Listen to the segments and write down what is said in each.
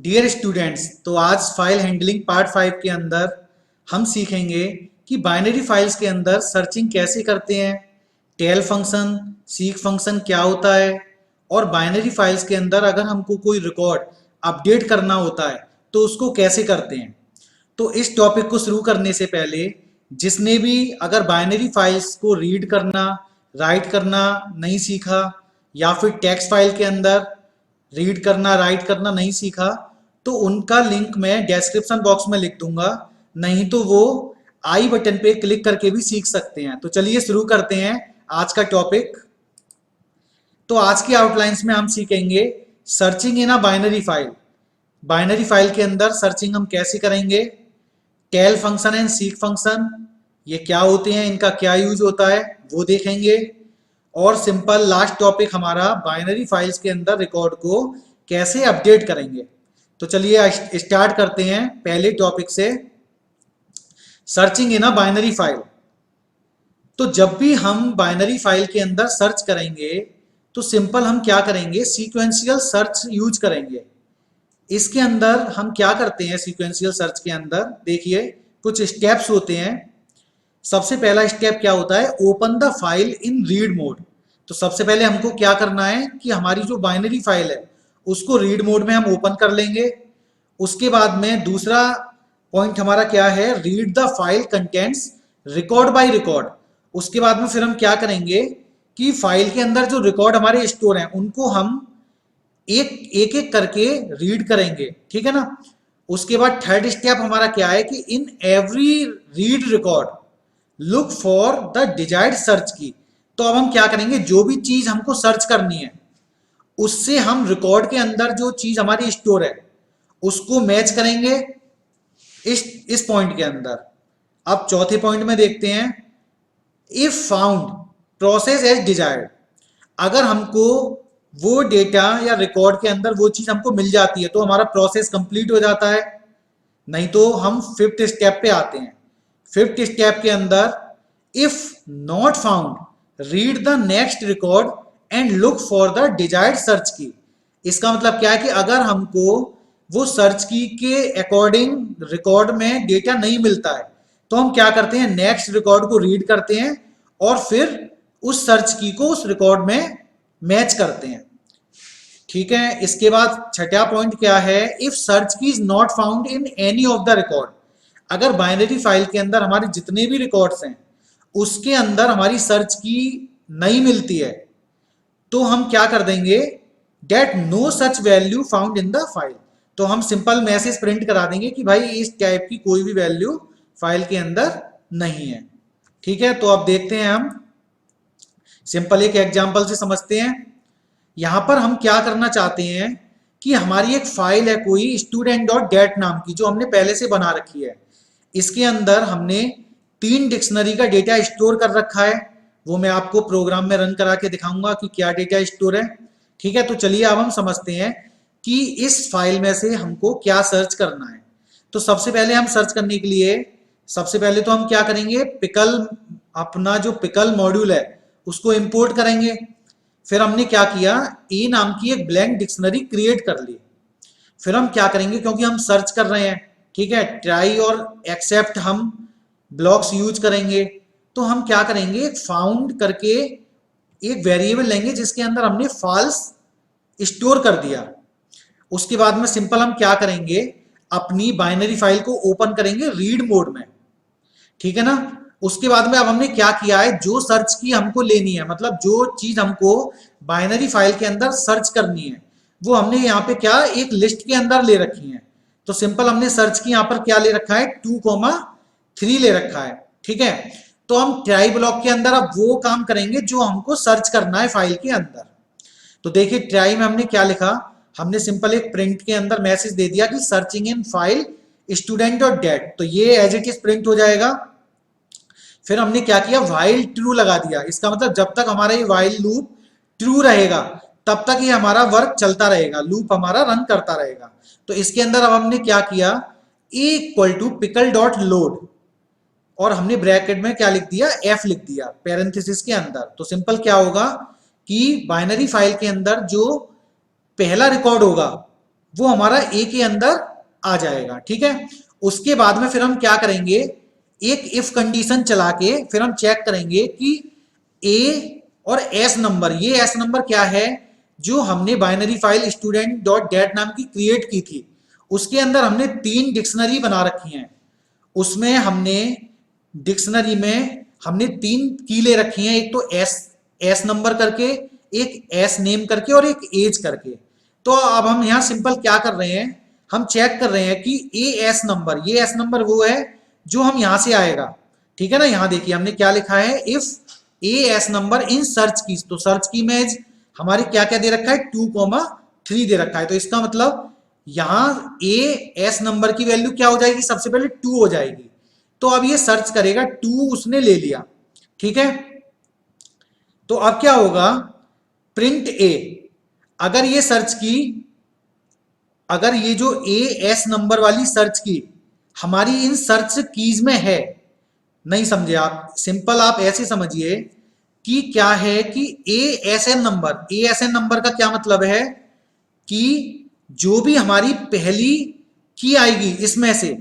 Dear students, तो आज file handling part 5 के अंदर हम सीखेंगे कि बाइनरी फाइल्स के अंदर सर्चिंग कैसे करते हैं, टेल फंक्शन, सीक फंक्शन क्या होता है, और बाइनरी फाइल्स के अंदर अगर हमको कोई रिकॉर्ड अपडेट करना होता है तो उसको कैसे करते हैं। तो इस टॉपिक को शुरू करने से पहले जिसने भी अगर बाइनरी फाइल्स को रीड करना, राइट करना नहीं सीखा, या फिर टेक्स्ट फाइल के अंदर रीड करना, राइट करना नहीं सीखा, तो उनका लिंक मैं डिस्क्रिप्शन बॉक्स में लिख दूंगा, नहीं तो वो आई बटन पे क्लिक करके भी सीख सकते हैं। तो चलिए शुरू करते हैं आज का टॉपिक। तो आज की आउटलाइंस में हम सीखेंगे searching in a binary file. Binary file के अंदर सर्चिंग हम कैसे करेंगे, tell function and seek function ये क्या होते हैं, इनका क्या यूज होता है वो देखेंगे, और सिंपल लास्ट टॉपिक हमारा बाइनरी फाइल्स के अंदर रिकॉर्ड को कैसे अपडेट करेंगे। तो चलिए स्टार्ट करते हैं पहले टॉपिक से, searching in a binary file. तो जब भी हम बाइनरी फाइल के अंदर सर्च करेंगे तो सिंपल हम क्या करेंगे, सीक्वेंशियल सर्च यूज करेंगे। इसके अंदर हम क्या करते हैं, सीक्वेंशियल सर्च के अंदर देखिए कुछ स्टेप्स होते हैं। सबसे पहला स्टेप क्या होता है, open the file in read mode. तो सबसे पहले हमको क्या करना है कि हमारी जो बाइनरी फाइल है उसको रीड मोड में हम ओपन कर लेंगे। उसके बाद में दूसरा पॉइंट हमारा क्या है, read the file contents record by record. उसके बाद में फिर हम क्या करेंगे कि फाइल के अंदर जो रिकॉर्ड हमारे स्टोर हैं उनको हम एक एक करके रीड करेंगे, ठीक है ना। उसके बाद थर्ड स्टेप हमारा क्या है कि in every read record look for the desired search की। तो अब हम क्या करेंगे, जो भी चीज हमको सर्च करनी है उससे हम रिकॉर्ड के अंदर जो चीज हमारी स्टोर है उसको मैच करेंगे इस पॉइंट के अंदर। अब चौथे पॉइंट में देखते हैं, if found process as desired. अगर हमको वो डेटा या रिकॉर्ड के अंदर वो चीज हमको मिल जाती है तो हमारा प्रोसेस कंप्लीट हो जाता है। नहीं तो हम फिफ्थ स्टेप पे आते हैं। फिफ्थ स्टेप के अंदर, if not found read the next record and look for the desired search की। इसका मतलब क्या है कि अगर हमको वो सर्च की के अकॉर्डिंग रिकॉर्ड में डेटा नहीं मिलता है तो हम क्या करते हैं, नेक्स्ट रिकॉर्ड को रीड करते हैं और फिर उस सर्च की को उस रिकॉर्ड में मैच करते हैं, ठीक है। इसके बाद छठा पॉइंट क्या है, इफ सर्च की is not found in any of the record. अगर बाइनरी फाइल के अंदर हमारे जितने भी रिकॉर्ड्स हैं उसके अंदर हमारी सर्च की नहीं मिलती है तो हम क्या कर देंगे, that no such value found in the file. तो हम सिंपल मैसेज प्रिंट करा देंगे कि भाई इस टाइप की कोई भी वैल्यू फाइल के अंदर नहीं है, ठीक है। तो अब देखते हैं हम सिंपल एक एग्जांपल से समझते हैं। यहां पर हम क्या करना चाहते हैं कि हमारी एक फाइल है कोई स्टूडेंट डॉट डेट नाम की, जो हमने पहले से बना रखी है। इसके अंदर हमने 3 डिक्शनरी का डेटा स्टोर कर रखा है, वो मैं आपको प्रोग्राम में रन करा के दिखाऊंगा कि क्या डेटा स्टोर है, ठीक है। तो चलिए अब हम समझते हैं कि इस फाइल में से हमको क्या सर्च करना है। तो सबसे पहले हम सर्च करने के लिए सबसे पहले तो हम क्या करेंगे, पिकल, अपना जो पिकल मॉड्यूल है उसको इंपोर्ट करेंगे। फिर हमने क्या किया, ए नाम की एक ब्लैंक डिक्शनरी क्रिएट कर ली। फिर हम क्या करेंगे, क्योंकि हम सर्च कर रहे हैं, ठीक है, ट्राई और एक्सेप्ट हम ब्लॉक्स यूज करेंगे। तो हम क्या करेंगे, एक फाउंड करके एक वेरिएबल लेंगे जिसके अंदर हमने फॉल्स स्टोर कर दिया। उसके बाद में सिंपल हम क्या करेंगे, अपनी बाइनरी फाइल को ओपन करेंगे रीड मोड में, ठीक है ना। उसके बाद में अब हमने क्या किया है, जो सर्च की हमको लेनी है, मतलब जो चीज हमको बाइनरी फाइल के अंदर सर्च करनी है वो हमने यहाँ पे क्या एक लिस्ट के अंदर ले रखी है। तो सिंपल हमने सर्च की यहाँ पर क्या ले रखा है, 2,3 ले रखा है, ठीक है। तो हम ट्राई ब्लॉक के अंदर अब वो काम करेंगे जो हमको सर्च करना है फाइल के अंदर। तो देखिए ट्राई में हमने क्या लिखा, हमने सिंपल एक प्रिंट के अंदर मैसेज दे दिया कि searching in file student dot dat, तो ये एज इट इज प्रिंट हो जाएगा। फिर हमने क्या किया, वाइल ट्रू लगा दिया। इसका मतलब जब तक हमारा ये वाइल लूप ट्रू रहेगा तब तक ये हमारा वर्क चलता रहेगा, लूप हमारा रन करता रहेगा। तो इसके अंदर अब हमने क्या किया, A equal to pickle dot load, और हमने ब्रैकेट में क्या लिख दिया, एफ लिख दिया पैरेंथेसिस के अंदर। तो सिंपल क्या होगा कि बाइनरी फाइल के अंदर जो पहला रिकॉर्ड होगा वो हमारा ए के अंदर आ जाएगा। ठीक है, उसके बाद में फिर हम क्या करेंगे, एक इफ कंडीशन चला के फिर हम चेक करेंगे कि ए और एस नंबर, ये एस नंबर क्या है, जो हमने binary file student dot dat नाम की क्रिएट की थी, उसके अंदर हमने 3 डिक्शनरी बना रखी हैं। उसमें हमने डिक्शनरी में हमने 3 की ले रखी हैं, एक तो एस नंबर करके, एक एस नेम करके और एक एज करके। तो अब हम यहाँ सिंपल क्या कर रहे हैं, हम चेक कर रहे हैं कि ए एस नंबर, ये एस नंबर वो है जो हम यहां से आएगा। ठीक है ना, यहां देखिए हमने क्या लिखा है, if A S number in search की, तो सर्च की में हमारे क्या क्या दे रखा है, 2,3 दे रखा है। तो इसका मतलब यहां ए एस नंबर की वैल्यू क्या हो जाएगी, सबसे पहले 2 हो जाएगी। तो अब ये सर्च करेगा, 2 उसने ले लिया। ठीक है, तो अब क्या होगा, प्रिंट ए, अगर ये सर्च की, अगर ये जो ए एस नंबर वाली सर्च की हमारी इन सर्च कीज में है, नहीं समझे आप, सिंपल आप ऐसे समझिए कि क्या है कि A S N number, A S N number का क्या मतलब है कि जो भी हमारी पहली की आएगी इसमें से,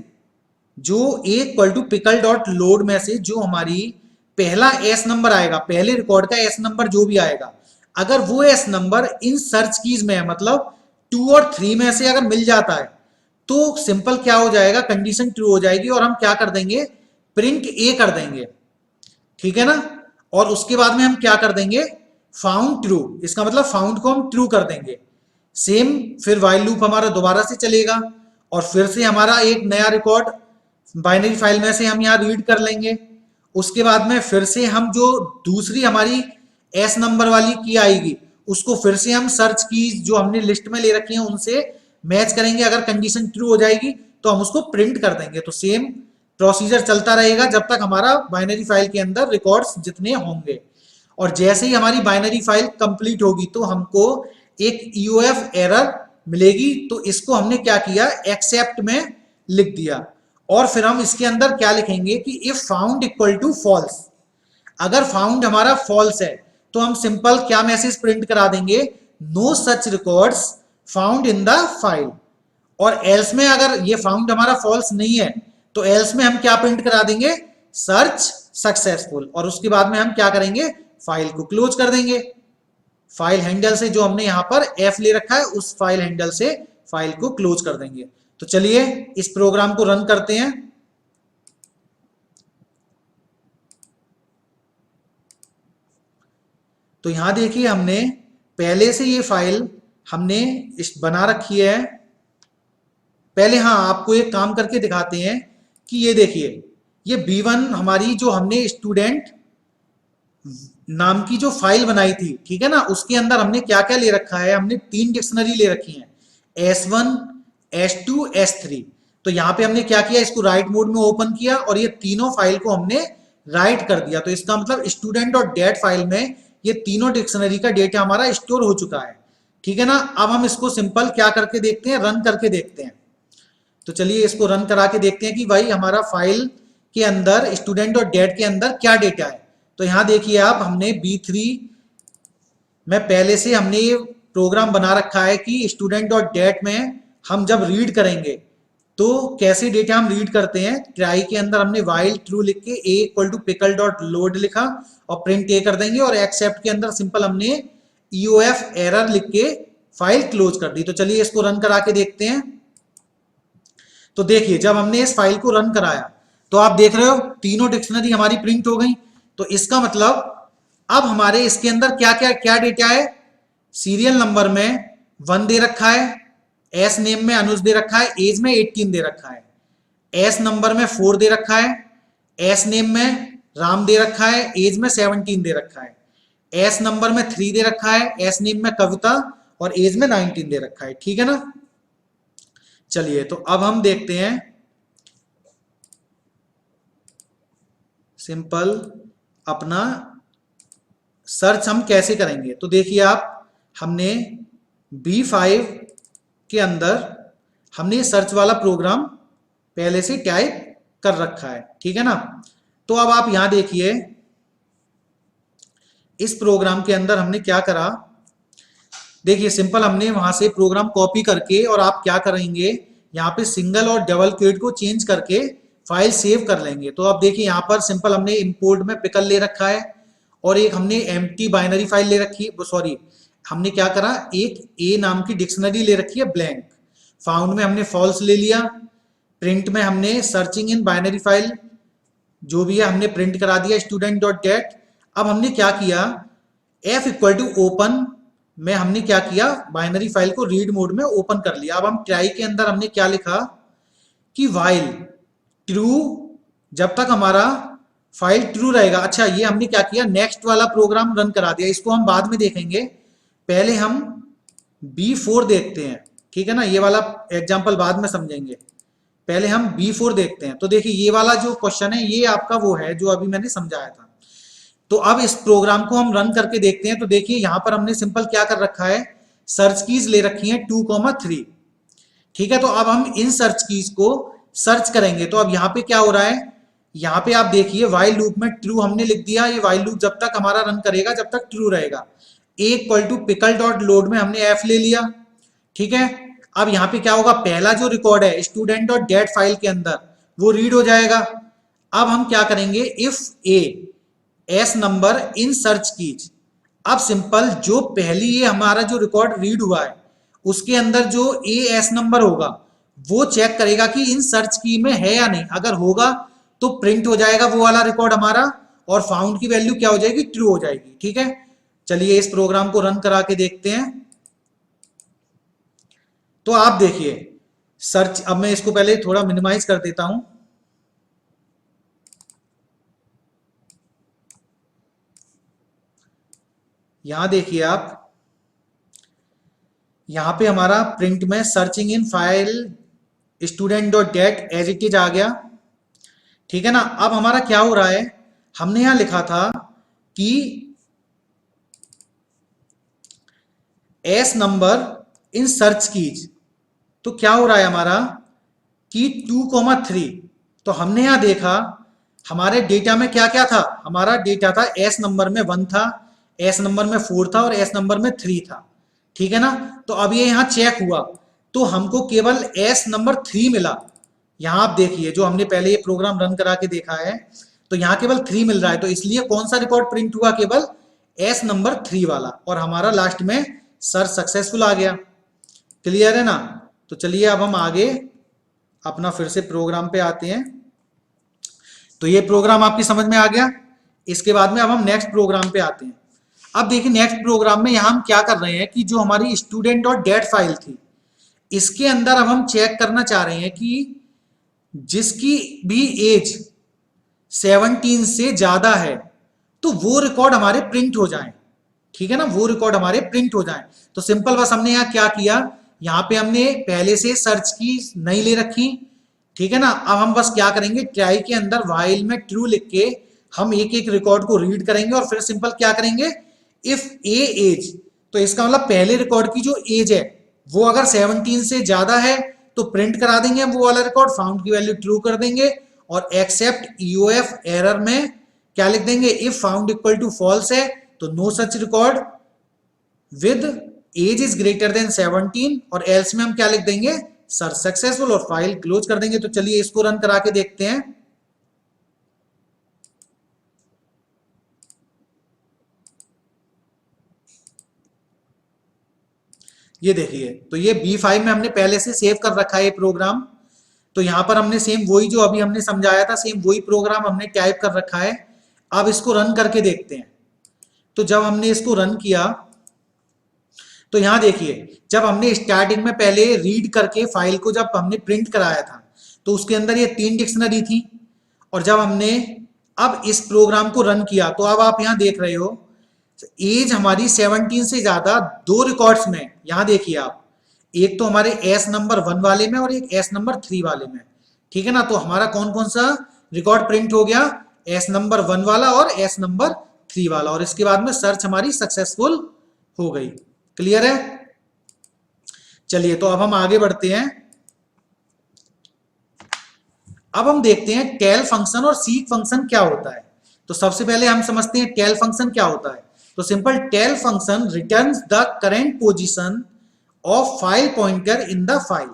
जो A equal to pickle dot load में से जो हमारी पहला एस नंबर आएगा, पहले रिकॉर्ड का एस नंबर जो भी आएगा, अगर वो S number in search keys में है, मतलब 2 और 3 में से अगर मिल जाता है, तो सिंपल क्या हो जाएगा, कंडीशन ट्रू हो जाएगी और हम क्या कर देंगे, प्रिंट ए कर देंगे। ठीक है ना, और उसके बाद में हम क्या कर देंगे, फाउंड ट्रू, इसका मतलब फाउंड को हम ट्रू कर देंगे। सेम फिर वाइल लूप हमारा दोबारा से चलेगा और फिर से हमारा एक नया रिकॉर्ड बाइनरी फाइल में से हम यहाँ रीड कर लेंगे। उसके बाद में फिर से हम जो दूसरी हमारी एस नंबर वाली की आएगी, उसको फिर से हम सर्च की जो हमने लिस्ट में ले रखी है उनसे मैच करेंगे, अगर कंडीशन ट्रू हो जाएगी तो हम उसको प्रिंट कर देंगे। तो सेम प्रोसीजर चलता रहेगा जब तक हमारा बाइनरी फाइल के अंदर रिकॉर्ड्स जितने होंगे। और जैसे ही हमारी बाइनरी फाइल कंप्लीट होगी तो हमको एक ईओएफ एरर मिलेगी, तो इसको हमने क्या किया, एक्सेप्ट में लिख दिया। और फिर हम इसके अंदर क्या लिखेंगे कि if found equal to false, अगर फाउंड हमारा फॉल्स है तो हम सिंपल क्या मैसेज प्रिंट करा देंगे, no such records found in the file. और एल्स में अगर ये फाउंड हमारा फॉल्स नहीं है तो एल्स में हम क्या प्रिंट करा देंगे, सर्च सक्सेसफुल। और उसके बाद में हम क्या करेंगे, फाइल को क्लोज कर देंगे। फाइल हैंडल से जो हमने यहां पर एफ ले रखा है उस फाइल हैंडल से फाइल को क्लोज कर देंगे। तो चलिए इस प्रोग्राम को रन करते हैं। तो यहां देखिए हमने पहले से ये फाइल हमने बना रखी है। पहले हाँ आपको एक काम करके दिखाते हैं कि ये देखिए, ये B1 हमारी जो हमने स्टूडेंट नाम की जो फाइल बनाई थी, ठीक है ना, उसके अंदर हमने क्या क्या ले रखा है, हमने 3 डिक्शनरी ले रखी हैं, S1 S2 S3। तो यहाँ पे हमने क्या किया, इसको राइट मोड में ओपन किया और ये तीनों फाइल को हमने राइट कर दिया। तो इसका मतलब स्टूडेंट और डेट फाइल में ये तीनों डिक्शनरी का डेटा हमारा स्टोर हो चुका है। ठीक है ना, अब हम इसको सिंपल क्या करके देखते हैं, रन करके देखते हैं। तो चलिए इसको रन करा के देखते हैं कि भाई हमारा फाइल के अंदर स्टूडेंट और डेट के अंदर क्या डेटा है। तो यहां देखिए आप, हमने B3 में पहले से हमने ये प्रोग्राम बना रखा है कि स्टूडेंट और डेट में हम जब रीड करेंगे तो कैसे डेटा हम रीड करते हैं। ट्राई के अंदर हमने वाइल ट्रू लिख के A equal to pickle dot load लिखा और प्रिंट ए कर देंगे, और एक्सेप्ट के अंदर सिंपल हमने ईओएफ एरर लिख के फाइल क्लोज कर दी। तो चलिए इसको रन करा के देखते हैं। तो देखिए जब हमने इस फाइल को रन कराया तो आप देख रहे हो तीनों डिक्शनरी हमारी प्रिंट हो गई। तो इसका मतलब अब हमारे इसके अंदर क्या क्या क्या डेटा है, सीरियल नंबर में 1 दे रखा है, एस नेम में अनुज दे रखा है, एज में 18 दे रखा है, एस नंबर में 4 दे रखा है, एस नेम में राम दे रखा है, एज में 17 दे रखा है, एस नंबर में 3 दे रखा है, एस नेम में कविता और एज में 19 दे रखा है। ठीक है ना, चलिए तो अब हम देखते हैं सिंपल अपना सर्च हम कैसे करेंगे। तो देखिए आप, हमने B5 के अंदर हमने सर्च वाला प्रोग्राम पहले से टाइप कर रखा है। ठीक है ना, तो अब आप यहां देखिए इस प्रोग्राम के अंदर हमने क्या करा, देखिए सिंपल हमने वहां से प्रोग्राम कॉपी करके और आप क्या करेंगे यहाँ पे सिंगल और डबल क्वोट को चेंज करके फाइल सेव कर लेंगे। तो अब देखिए यहाँ पर सिंपल हमने इंपोर्ट में पिकल ले रखा है और एक हमने एम्प्टी बाइनरी फाइल ले रखी है, सॉरी हमने क्या करा, एक ए नाम की डिक्शनरी ले रखी है ब्लैंक, फाउंड में हमने फॉल्स ले लिया, प्रिंट में हमने सर्चिंग इन बाइनरी फाइल जो भी है हमने प्रिंट करा दिया स्टूडेंट डॉट गेट। अब हमने क्या किया, एफ इक्वल टू ओपन में हमने क्या किया, बाइनरी फाइल को रीड मोड में ओपन कर लिया। अब हम ट्राई के अंदर हमने क्या लिखा कि वाइल ट्रू, जब तक हमारा फाइल ट्रू रहेगा। अच्छा ये हमने क्या किया, नेक्स्ट वाला प्रोग्राम रन करा दिया, इसको हम बाद में देखेंगे, पहले हम B4 देखते हैं, ठीक है ना, ये वाला एग्जांपल बाद में समझेंगे, पहले हम B4 देखते हैं। तो देखिए ये वाला जो क्वेश्चन है ये आपका वो है जो अभी मैंने समझाया था। तो अब इस प्रोग्राम को हम रन करके देखते हैं। तो देखिए यहां पर हमने सिंपल क्या कर रखा है, सर्च कीज ले रखी है 2,3, ठीक है। तो अब हम इन सर्च कीज को सर्च करेंगे। तो अब यहाँ पे क्या हो रहा है, यहाँ पे आप देखिए वाइल लूप में ट्रू हमने लिख दिया, ये वाइल लूप जब तक हमारा रन करेगा जब तक ट्रू रहेगा। A equal to pickle dot load में हमने एफ ले लिया, ठीक है। अब यहाँ पे क्या होगा, पहला जो रिकॉर्ड है स्टूडेंट डॉट गेट फाइल के अंदर वो रीड हो जाएगा। अब हम क्या करेंगे, if A S number in search keys. अब सिंपल जो पहली ये हमारा जो रिकॉर्ड रीड हुआ है उसके अंदर जो ए एस नंबर होगा वो चेक करेगा कि इन सर्च की में है या नहीं, अगर होगा तो प्रिंट हो जाएगा वो वाला रिकॉर्ड हमारा और फाउंड की वैल्यू क्या हो जाएगी, ट्रू हो जाएगी, ठीक है। चलिए इस प्रोग्राम को रन करा के देखते हैं। तो आप देखिए सर्च, अब मैं इसको पहले थोड़ा मिनिमाइज कर देता हूं। यहां देखिए आप, यहां पे हमारा प्रिंट में searching in file student dot get as it is आ गया, ठीक है ना। अब हमारा क्या हो रहा है, हमने यहां लिखा था कि S number in search keys, तो क्या हो रहा है हमारा कि 2,3। तो हमने यहां देखा हमारे डेटा में क्या क्या था, हमारा डेटा था एस नंबर में 1 था, एस नंबर में 4 था और एस नंबर में 3 था, ठीक है ना। तो अब ये यहां चेक हुआ तो हमको केवल एस नंबर 3 मिला। यहां आप देखिए जो हमने पहले ये प्रोग्राम रन करा के देखा है तो यहां केवल 3 मिल रहा है, तो इसलिए कौन सा रिकॉर्ड प्रिंट हुआ, केवल एस नंबर 3 वाला, और हमारा लास्ट में सर्च सक्सेसफुल आ गया। क्लियर है ना। तो चलिए अब हम आगे अपना फिर से प्रोग्राम पे आते हैं। तो ये प्रोग्राम आपकी समझ में आ गया। इसके बाद में अब हम नेक्स्ट प्रोग्राम पे आते हैं। अब देखिए नेक्स्ट प्रोग्राम में यहां हम क्या कर रहे हैं कि जो हमारी स्टूडेंट डॉट गेट फाइल थी इसके अंदर अब हम चेक करना चाह रहे हैं कि जिसकी भी एज 17 से ज्यादा है तो वो रिकॉर्ड हमारे प्रिंट हो जाए, ठीक है ना, वो रिकॉर्ड हमारे प्रिंट हो जाए। तो सिंपल बस हमने यहाँ क्या किया, यहाँ पे हमने पहले से सर्च की नहीं ले रखी, ठीक है ना। अब हम बस क्या करेंगे, ट्राई के अंदर वाइल में ट्रू लिख के हम एक एक रिकॉर्ड को रीड करेंगे और फिर सिंपल क्या करेंगे, इफ ए एज, तो इसका मतलब पहले रिकॉर्ड की जो एज है वो अगर 17 से ज्यादा है तो प्रिंट करा देंगे वो वाला रिकॉर्ड, फाउंड की वैल्यू ट्रू कर देंगे और एक्सेप्ट ईओएफ एरर में क्या लिख देंगे, if found equal to false है तो no such record with age is greater than 17, और एल्स में हम क्या लिख देंगे, सर्च सक्सेसफुल, और फाइल क्लोज कर देंगे। तो चलिए इसको रन करा के देखते हैं। ये देखिए तो ये B5 में हमने पहले से सेव कर रखा है ये प्रोग्राम। तो यहां पर हमने सेम वही जो अभी हमने समझाया था सेम वही प्रोग्राम हमने टाइप कर रखा है। अब इसको रन करके देखते हैं। तो जब हमने इसको रन किया तो यहां देखिए जब हमने स्टार्टिंग में पहले रीड करके फाइल को जब हमने प्रिंट कराया था तो उसके अंदर ये 3 डिक्शनरी थी, और जब हमने अब इस प्रोग्राम को रन किया तो अब आप यहां देख रहे हो एज हमारी 17 से ज्यादा 2 रिकॉर्ड्स में, यहां देखिए आप, एक तो हमारे एस नंबर 1 वाले में और एक एस नंबर 3 वाले में, ठीक है ना। तो हमारा कौन कौन सा रिकॉर्ड प्रिंट हो गया, एस नंबर 1 वाला और एस नंबर 3 वाला, और इसके बाद में सर्च हमारी सक्सेसफुल हो गई। क्लियर है। चलिए तो अब हम आगे बढ़ते हैं। अब हम देखते हैं टेल फंक्शन और सीक फंक्शन क्या होता है। तो सबसे पहले हम समझते हैं टेल फंक्शन क्या होता है। तो simple tell function returns the current position of file pointer in the file.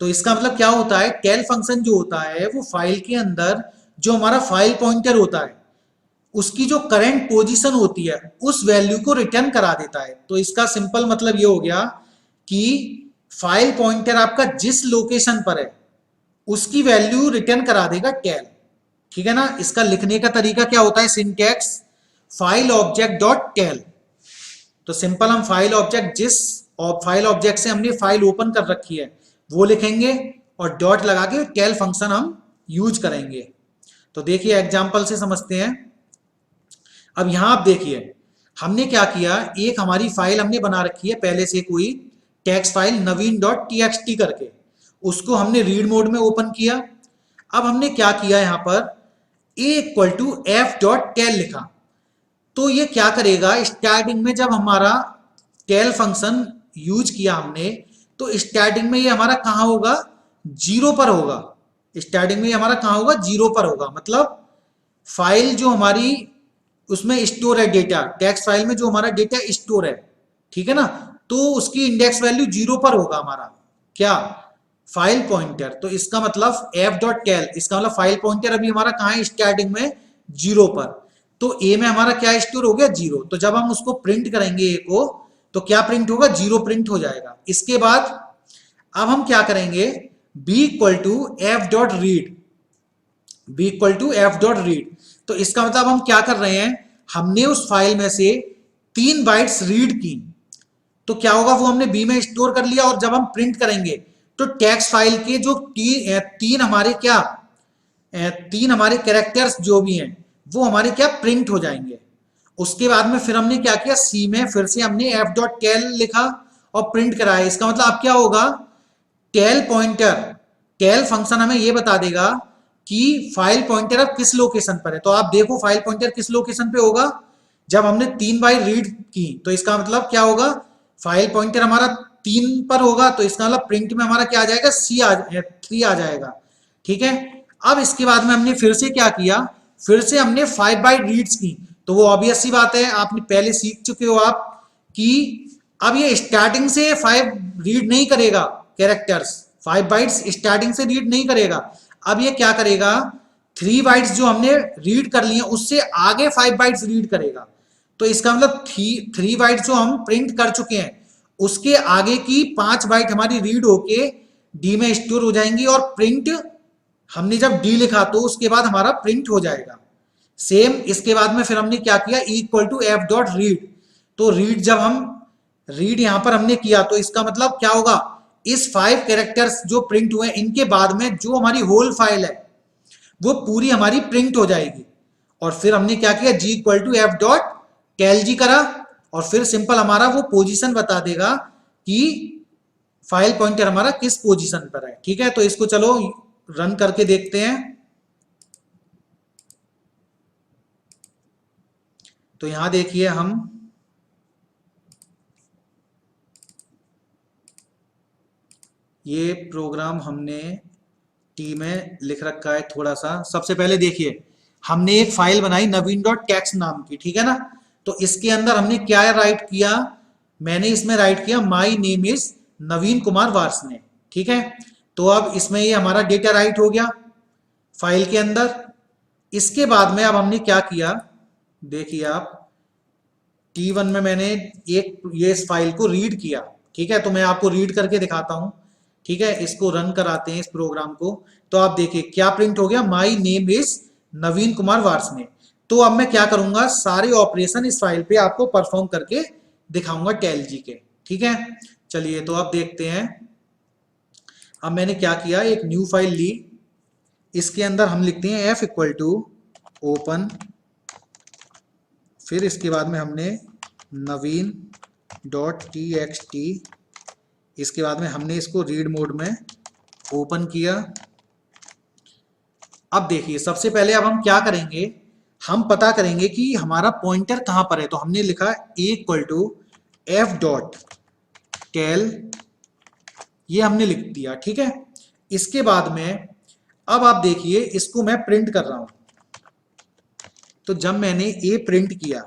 तो इसका मतलब क्या होता है, टेल फंक्शन जो होता है वो फाइल के अंदर जो हमारा फाइल पॉइंटर होता है उसकी जो करंट पोजीशन होती है उस वैल्यू को रिटर्न करा देता है। तो इसका सिंपल मतलब ये हो गया कि फाइल पॉइंटर आपका जिस लोकेशन पर है उसकी वैल्यू रिटर्न करा देगा टेल। ठीक है ना। इसका लिखने का तरीका क्या होता है, syntax file object dot tell. तो सिंपल हम फाइल ऑब्जेक्ट जिस फाइल ऑब्जेक्ट से हमने फाइल ओपन कर रखी है वो लिखेंगे और डॉट लगा के टेल फंक्शन हम यूज करेंगे। तो देखिए एग्जांपल से समझते हैं। अब यहां आप देखिए हमने क्या किया, एक हमारी फाइल हमने बना रखी है पहले से कोई टेक्स्ट फाइल नवीन डॉट टीएक्सटी करके, उसको हमने रीड मोड में ओपन किया। अब हमने क्या किया यहां पर a equal to F dot tell लिखा। तो ये क्या करेगा, स्टार्टिंग में जब हमारा टेल फंक्शन यूज किया हमने तो स्टार्टिंग में ये हमारा कहां होगा, जीरो पर होगा। स्टार्टिंग में ये हमारा कहां होगा, जीरो पर होगा। मतलब फाइल जो हमारी उसमें स्टोर है डेटा, टेक्स्ट फाइल में जो हमारा डेटा स्टोर है, ठीक है ना, तो उसकी इंडेक्स वैल्यू जीरो पर होगा हमारा क्या, फाइल पॉइंटर। तो इसका मतलब एफ डॉट टेल, इसका मतलब फाइल पॉइंटर अभी हमारा कहां है, स्टार्टिंग में जीरो पर। तो ए में हमारा क्या स्टोर हो गया, जीरो। तो जब हम उसको प्रिंट करेंगे ए को तो क्या प्रिंट होगा, जीरो प्रिंट हो जाएगा। इसके बाद अब हम क्या करेंगे, B equal to F dot read, B equal to F dot read. तो इसका मतलब हम क्या कर रहे हैं, हमने उस फाइल में से 3 बाइट्स रीड की तो क्या होगा, वो हमने बी में स्टोर कर लिया और जब हम प्रिंट करेंगे तो टेक्स्ट फाइल के जो तीन हमारे क्या, 3 हमारे कैरेक्टर्स जो भी हैं वो हमारे क्या प्रिंट हो जाएंगे। उसके बाद में फिर हमने क्या किया, सी में फिर से हमने एफ डॉट टेल लिखा और प्रिंट कराया। इसका मतलब अब क्या होगा, टेल पॉइंटर, टेल फंक्शन हमें ये बता देगा कि फाइल पॉइंटर अब किस लोकेशन पर है। तो आप देखो फाइल पॉइंटर किस लोकेशन पे होगा, जब हमने 3 बार रीड की तो इसका मतलब क्या होगा, फाइल पॉइंटर हमारा 3 पर होगा। तो इसका मतलब प्रिंट में हमारा क्या आ जाएगा, 3 आ जाएगा। ठीक है। अब इसके बाद में हमने फिर से क्या किया, फिर से हमने 5 बाइट रीड्स की। तो वो ऑब्वियस सी बात है, आपने पहले सीख चुके हो आप कि अब ये स्टार्टिंग से 5 रीड नहीं करेगा कैरेक्टर्स, 5 बाइट्स स्टार्टिंग से रीड नहीं करेगा। अब ये क्या करेगा, 3 बाइट्स जो हमने रीड कर लिए उससे आगे 5 बाइट्स रीड करेगा। तो इसका मतलब 3 बाइट्स जो हम प्रिंट कर चुके हैं उसके आगे की 5 बाइट हमारी रीड होके डी में स्टोर हो जाएंगी और प्रिंट हमने जब डी लिखा तो उसके बाद हमारा प्रिंट हो जाएगा। सेम इसके बाद में फिर हमने क्या किया, equal to F dot read. तो रीड जब हम रीड यहां पर हमने किया तो इसका मतलब क्या होगा, इस 5 कैरेक्टर्स जो प्रिंट हुए इनके बाद में जो हमारी होल फाइल है वो पूरी हमारी प्रिंट हो जाएगी। और फिर हमने क्या किया, G equal to F dot tell G करा और फिर सिंपल हमारा वो पोजीशन बता देगा कि फाइल पॉइंटर हमारा किस पोजीशन पर है। ठीक है। तो इसको चलो रन करके देखते हैं। तो यहां देखिए हम ये प्रोग्राम हमने टी में लिख रखा है थोड़ा सा। सबसे पहले देखिए हमने एक फाइल बनाई नवीन डॉट टेक्स्ट नाम की, ठीक है ना। तो इसके अंदर हमने क्या राइट किया, मैंने इसमें राइट किया माई नेम इज नवीन कुमार वार्ष्णेय। ठीक है। तो अब इसमें ये हमारा डेटा राइट हो गया फाइल के अंदर। इसके बाद में अब हमने क्या किया, देखिए आप T1 में मैंने एक ये इस फाइल को रीड किया। ठीक है। तो मैं आपको रीड करके दिखाता हूं। ठीक है। इसको रन कराते हैं इस प्रोग्राम को। तो आप देखिए क्या प्रिंट हो गया, माई नेम इज नवीन कुमार वार्ष्णेय। तो अब मैं क्या करूंगा, सारे ऑपरेशन इस फाइल पे आपको परफॉर्म करके दिखाऊंगा टेल जी के। ठीक है। चलिए तो आप देखते हैं। अब मैंने क्या किया, एक न्यू फाइल ली, इसके अंदर हम लिखते हैं एफ इक्वल टू ओपन, फिर इसके बाद में हमने नवीन डॉट टी एक्स टी, इसके बाद में हमने इसको रीड मोड में ओपन किया। अब देखिए सबसे पहले अब हम क्या करेंगे, हम पता करेंगे कि हमारा पॉइंटर कहां पर है। तो हमने लिखा A equal to F dot tell, ये हमने लिख दिया। ठीक है। इसके बाद में अब आप देखिए इसको मैं प्रिंट कर रहा हूं। तो जब मैंने ए प्रिंट किया,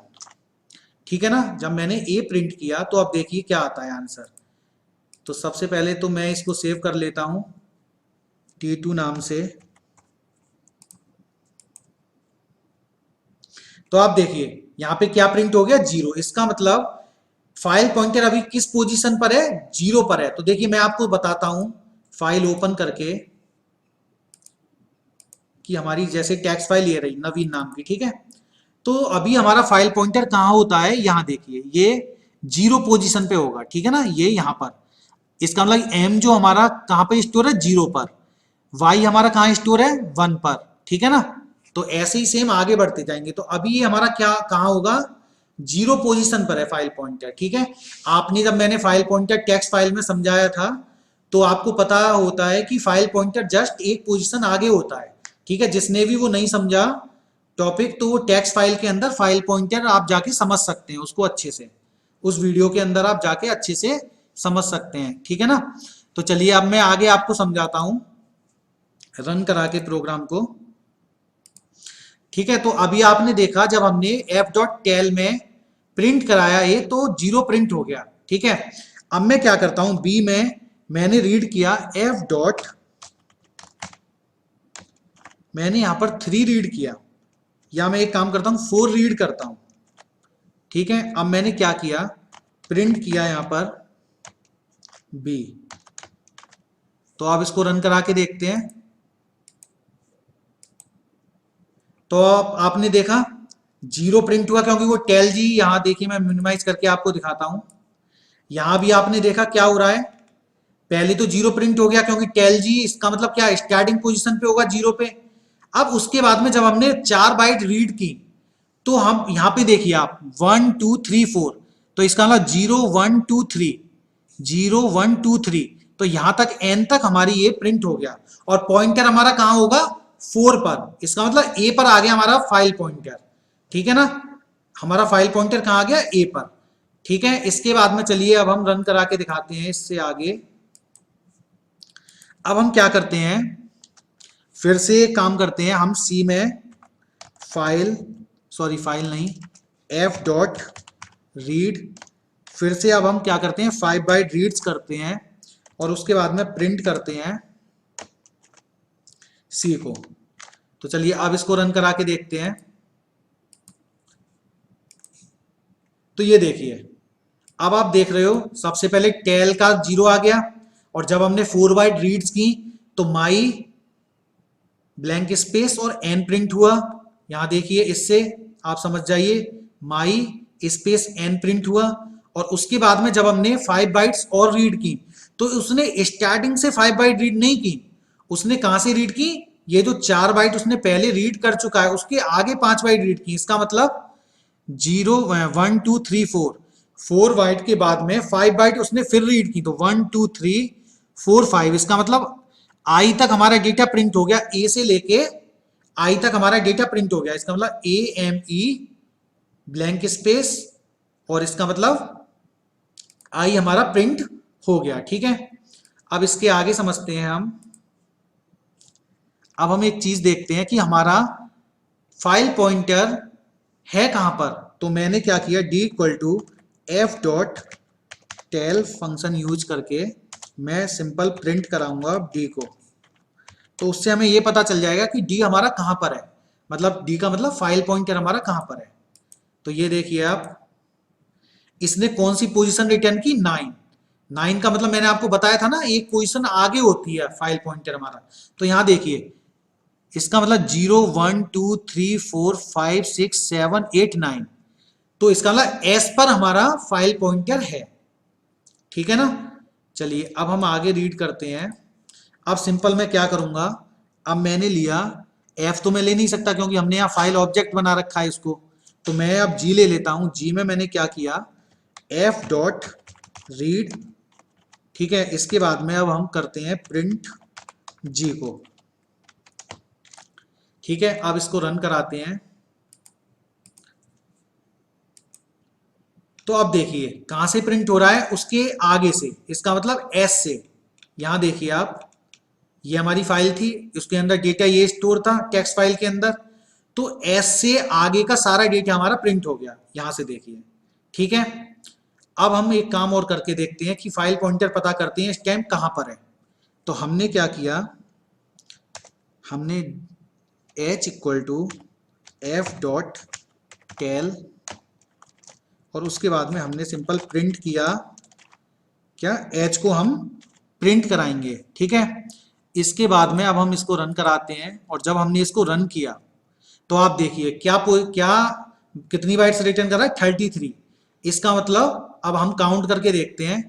ठीक है ना। जब मैंने ए प्रिंट किया तो अब देखिए क्या आता है आंसर। तो सबसे पहले तो मैं इसको सेव कर लेता हूं T2 नाम से। तो आप देखिए यहां पे क्या प्रिंट हो गया, 0। इसका मतलब फाइल पॉइंटर अभी किस पोजीशन पर है, 0 पर है। तो देखिए मैं आपको बताता हूं फाइल ओपन करके कि हमारी जैसे टेक्स्ट फाइल ये रही नवीन नाम की, ठीक है। तो अभी हमारा फाइल पॉइंटर कहां होता है, यहां देखिए ये 0 पोजीशन पे होगा, ठीक है ना, ये यहां पर। इसका मतलब m जो हमारा कहां पे स्टोर है, 0 पर। y हमारा कहां स्टोर है, 1 पर, ठीक है ना। तो ऐसे ही सेम आगे बढ़ते जाएंगे। तो अभी ये हमारा क्या कहां होगा, 0 पोजीशन पर है फाइल पॉइंटर, ठीक है। आपने जब मैंने फाइल पॉइंटर टेक्स्ट फाइल में समझाया था तो आपको पता होता है कि फाइल पॉइंटर जस्ट एक पोजीशन आगे होता है, ठीक है। जिसने भी वो नहीं समझा टॉपिक तो वो टेक्स्ट फाइल के अंदर फाइल पॉइंटर आप जाके समझ सकते हैं उसको अच्छे से, उस वीडियो के अंदर आप जाके अच्छे से समझ सकते हैं, ठीक है ना। तो चलिए अब मैं आगे आपको समझाता हूं रन करा के प्रोग्राम को, ठीक है। तो अभी आपने देखा जब हमने f.tel में प्रिंट कराया ये तो 0 प्रिंट हो गया, ठीक है। अब मैं क्या करता हूं, b में मैंने रीड किया f डॉट, मैंने यहां पर 3 रीड किया, या मैं एक काम करता हूं 4 रीड करता हूं, ठीक है। अब मैंने क्या किया, प्रिंट किया यहां पर b। तो आप इसको रन करा के देखते हैं। तो आपने देखा 0 प्रिंट हुआ क्योंकि वो टेल जी, यहां देखिए मैं मिनिमाइज करके आपको दिखाता हूं। यहां भी आपने देखा क्या हो रहा है, पहले तो 0 प्रिंट हो गया क्योंकि टेल जी, इसका मतलब क्या, स्टार्टिंग पोजीशन पे होगा 0 पे। अब उसके बाद में जब हमने 4 बाइट रीड की तो हम यहां पे देखिए आप 1 2 3 4, तो इसका मतलब 0 1 2 3, 0 1 2 3, तो यहां तक एन तक हमारी ये प्रिंट हो गया। और पॉइंटर हमारा कहां होगा, 4 पर। इसका मतलब ए पर आ गया हमारा फाइल पॉइंटर, ठीक है ना। हमारा फाइल पॉइंटर कहां आ गया, ए पर, ठीक है। इसके बाद में चलिए अब हम रन करा के दिखाते हैं इससे आगे। अब हम क्या करते हैं, फिर से काम करते हैं हम सी में फाइल, सॉरी फाइल नहीं, एफ डॉट रीड। फिर से अब हम क्या करते हैं 5 बाइट रीड्स करते हैं और उसके बाद में प्रिंट करते हैं सी को। तो चलिए अब इसको रन करा के देखते हैं। तो ये देखिए अब आप देख रहे हो सबसे पहले टेल का 0 आ गया, और जब हमने 4 बाइट रीड्स की तो माई ब्लैंक स्पेस और एन प्रिंट हुआ। यहां देखिए इससे आप समझ जाइए, माई स्पेस एन प्रिंट हुआ। और उसके बाद में जब हमने 5 बाइट्स और रीड की तो उसने स्टार्टिंग से 5 बाइट रीड नहीं की, उसने कहां से रीड की, ये जो 4 बाइट उसने पहले रीड कर चुका है उसके आगे 5 बाइट रीड की। इसका मतलब 0 1 2 3 4, 4 बाइट के बाद में 5 बाइट उसने फिर रीड की, तो 1 2 3 4 5। इसका मतलब आई तक हमारा डेटा प्रिंट हो गया, ए से लेके आई तक हमारा डेटा प्रिंट हो गया। इसका मतलब A M E blank space, और इसका मतलब आई हमारा प्रिंट हो गया, ठीक है। अब इसके आगे समझते हैं हम। अब हम एक चीज देखते हैं कि हमारा फाइल पॉइंटर है कहां पर। तो मैंने क्या किया, D equal to F dot tell function use करके मैं सिंपल प्रिंट कराऊंगा डी को। तो उससे हमें यह पता चल जाएगा कि डी हमारा कहां पर है, मतलब डी का मतलब फाइल पॉइंटर हमारा कहां पर है। तो ये देखिए आप, इसने कौन सी पोजीशन रिटर्न की, 9। 9 का मतलब मैंने आपको बताया था ना एक पोजीशन आगे होती है फाइल पॉइंटर हमारा। तो यहां देखिए इसका मतलब 0 1 2 3 4 5 6 7 8 9, तो इसका मतलब एस पर हमारा फाइल पॉइंटर है, ठीक है ना। चलिए अब हम आगे रीड करते हैं। अब सिंपल मैं क्या करूंगा, अब मैंने लिया एफ, तो मैं ले नहीं सकता क्योंकि हमने यहाँ फाइल ऑब्जेक्ट बना रखा है इसको। तो मैं अब जी ले लेता हूं। जी में मैंने क्या किया, एफ डॉट रीड, ठीक है। इसके बाद में अब हम करते हैं प्रिंट जी को, ठीक है। अब इसको रन कराते हैं। तो अब देखिए कहां से प्रिंट हो रहा है, उसके आगे से, इसका मतलब एस से। यहां देखिए आप, ये हमारी फाइल थी, उसके अंदर डेटा ये स्टोर था टेक्स्ट फाइल के अंदर। तो एस से आगे का सारा डेटा हमारा प्रिंट हो गया, यहां से देखिए, ठीक है। अब हम एक काम और करके देखते हैं कि फाइल पॉइंटर पता करते हैं इस टाइम कहां पर है। तो हमने क्या किया, हमने h equal to F dot tell और उसके बाद में हमने सिंपल प्रिंट किया, क्या h को हम प्रिंट कराएंगे, ठीक है। इसके बाद में अब हम इसको रन कराते हैं और जब हमने इसको रन किया तो आप देखिए क्या कितनी बाइट्स रिटर्न कर रहा है, 33। इसका मतलब अब हम काउंट करके देखते हैं,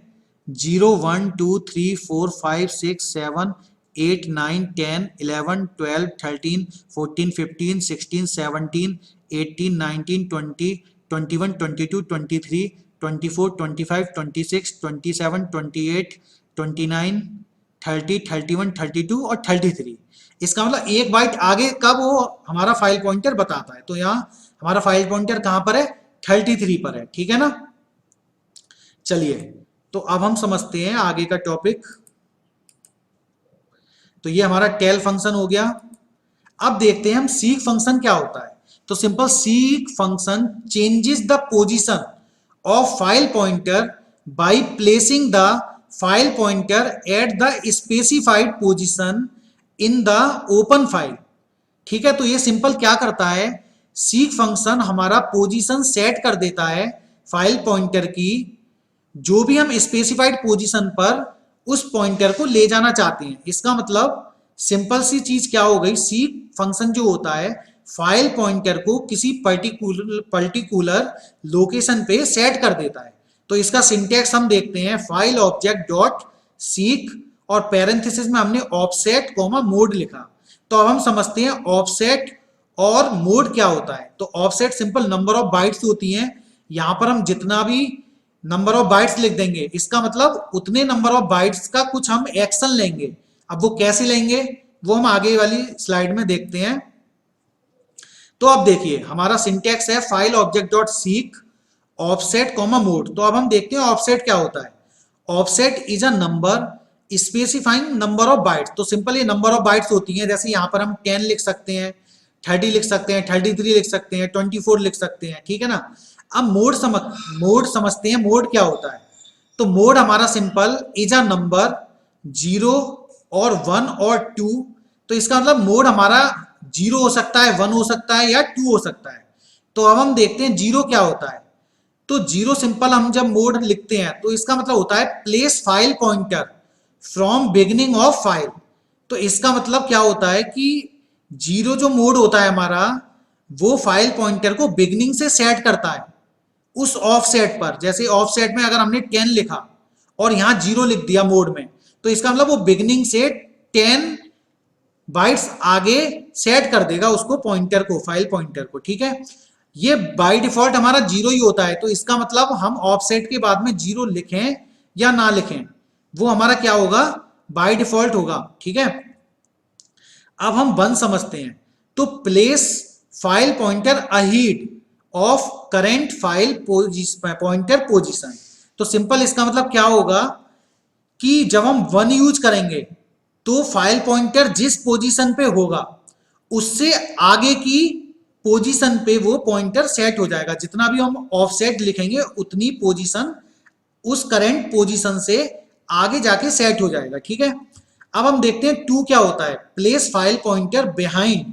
0 1 2 3 4 5 6 7 8 9 10 11 12 13 14 15 16 17 18 19 20 21 22 23 24 25 26 27 28 29 30 31 32 और 33। इसका मतलब एक बाइट आगे कब वो हमारा फाइल पॉइंटर बताता है। तो यहाँ हमारा फाइल पॉइंटर कहां पर है, 33 पर है, ठीक है ना। चलिए तो अब हम समझते हैं आगे का टॉपिक। तो ये हमारा टेल फंक्शन हो गया। अब देखते हैं हम सीक फंक्शन क्या होता है। तो simple seek function changes the position of file pointer by placing the file pointer at the specified position in the open file, ठीक है। तो ये सिंपल क्या करता है, सीक फंक्शन हमारा पोजीशन सेट कर देता है फाइल पॉइंटर की, जो भी हम स्पेसिफाइड पोजीशन पर उस पॉइंटर को ले जाना चाहते हैं। इसका मतलब सिंपल सी चीज क्या हो गई, सीक फंक्शन जो होता है फाइल पॉइंटर को किसी पर्टिकुलर लोकेशन पे सेट कर देता है। तो इसका सिंटैक्स हम देखते हैं, फाइल ऑब्जेक्ट डॉट सीक और पैरेंथेसिस में हमने ऑफसेट कॉमा मोड लिखा। तो अब हम समझते हैं ऑफसेट और मोड क्या होता है। तो offset simple number of bytes होती हैं, यहां पर हम जितना भी नंबर ऑफ बाइट्स लिख देंगे, इसका मतलब उतने नंबर ऑफ बाइट्स का कुछ हम एक्शन लेंगे। अब वो कैसे लेंगे वो हम आगे वाली स्लाइड में देखते हैं। तो अब देखिए हमारा सिंटैक्स है file object dot seek offset comma mode. तो अब हम देखते हैं ऑफसेट क्या होता है। Offset is a number specifying number of bytes. तो सिंपल ये नंबर ऑफ बाइट्स होती हैं, जैसे यहां पर हम 10 लिख सकते हैं, 30 लिख सकते हैं, 33 लिख सकते हैं, 24 लिख सकते हैं, ठीक है ना। अब मोड समझते हैं, मोड क्या होता है। तो मोड हमारा सिंपल इज अ नंबर 0 और 1 और 2। तो इसका मतलब मोड हमारा 0 हो सकता है, 1 हो सकता है या 2 हो सकता है। तो अब हम देखते हैं 0 क्या होता है। तो 0 सिंपल हम जब मोड लिखते हैं तो इसका मतलब होता है place file pointer from beginning of file. तो इसका मतलब क्या होता है कि 0 जो मोड होता है हमारा, वो फाइल पॉइंटर को बिगिनिंग से सेट करता है उस ऑफसेट पर। जैसे ऑफसेट में अगर हमने 10 लिखा और यहां 0 लिख दिया मोड में, तो इसका मतलब वो बिगिनिंग से 10 बाइट्स आगे सेट कर देगा उसको, पॉइंटर को, फाइल पॉइंटर को, ठीक है। ये बाय डिफॉल्ट हमारा 0 ही होता है। तो इसका मतलब हम ऑफसेट के बाद में 0 लिखें या ना लिखें, वो हमारा क्या होगा, बाय डिफॉल्ट होगा, ठीक है। अब हम 1 समझते हैं। तो place file pointer ahead of current file pointer position. तो सिंपल इसका मतलब क्या होगा कि जब हम 1 यूज करेंगे तो फाइल पॉइंटर जिस पोजीशन पे होगा उससे आगे की पोजीशन पे वो पॉइंटर सेट हो जाएगा। जितना भी हम ऑफसेट लिखेंगे उतनी पोजीशन उस करंट पोजीशन से आगे जाके सेट हो जाएगा, ठीक है। अब हम देखते हैं 2 क्या होता है, place file pointer behind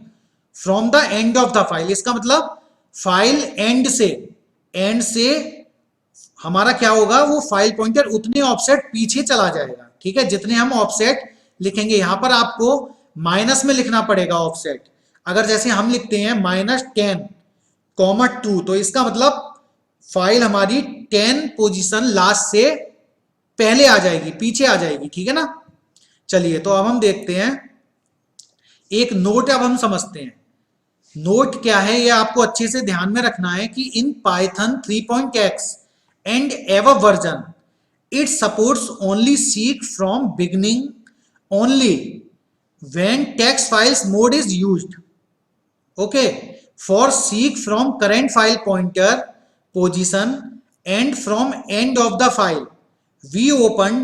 from the end of the file. इसका मतलब फाइल एंड से हमारा क्या होगा, वो फाइल पॉइंटर उतने ऑफसेट पीछे चला जाएगा, ठीक है, जितने हम ऑफसेट लिखेंगे। यहां पर आपको माइनस में लिखना पड़ेगा ऑफसेट। अगर जैसे हम लिखते हैं -10, 2, तो इसका मतलब फाइल हमारी 10 पोजीशन लास्ट से पहले आ जाएगी, पीछे आ जाएगी, ठीक है ना। चलिए तो अब हम देखते हैं एक नोट। अब हम समझते हैं नोट क्या है, ये आपको अच्छे से ध्यान में रखना है कि in Python 3.x and ever version it supports only seek from beginning only when text files mode is used. Okay, for seek from current file pointer position and from end of the file we open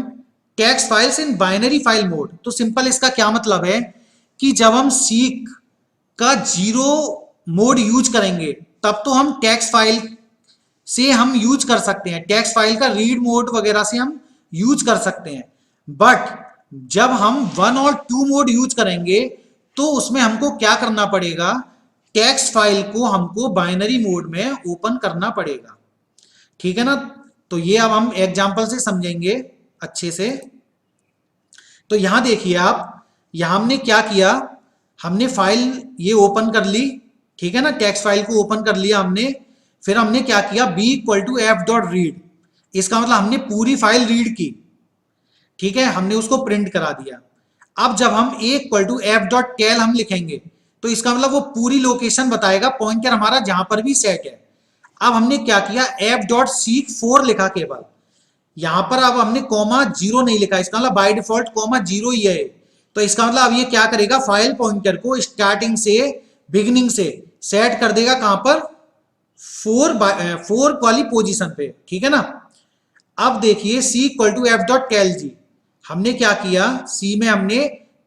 text files in binary file mode. तो simple इसका क्या मतलब है कि जब हम seek का 0 mode use करेंगे तब तो हम टेक्स्ट फाइल से हम यूज कर सकते हैं, टेक्स्ट फाइल का रीड मोड वगैरह से हम यूज कर सकते हैं। बट जब हम 1 और 2 मोड यूज करेंगे तो उसमें हमको क्या करना पड़ेगा, टेक्स्ट फाइल को हमको बाइनरी मोड में ओपन करना पड़ेगा। ठीक है ना। तो ये अब हम एग्जांपल से समझेंगे अच्छे से। तो यहां देखिए आप, यहां हमने क्या किया, हमने फाइल ये ओपन कर ली, ठीक है ना, टेक्स्ट फाइल को ओपन कर लिया हमने। फिर हमने क्या किया, b equal to F dot read, इसका मतलब हमने पूरी फाइल रीड की, ठीक है, हमने उसको प्रिंट करा दिया। अब जब हम a equal to F dot tell हम लिखेंगे तो इसका मतलब वो पूरी लोकेशन बताएगा, पॉइंटर हमारा जहां पर भी सेट है। अब हमने क्या किया, एफ डॉट सीक 4 लिखा केवल, यहां पर अब हमने कॉमा 0 नहीं लिखा, इसका मतलब बाय डिफॉल्ट कॉमा 0 ही है। तो इसका मतलब अब ये क्या करेगा, फाइल पॉइंटर को स्टार्टिंग से, बिगिनिंग से सेट कर देगा कहां पर, 4 वाली पोजीशन पे, ठीक है ना। अब देखिए c equal to F dot tell G, हमने क्या किया, c में हमने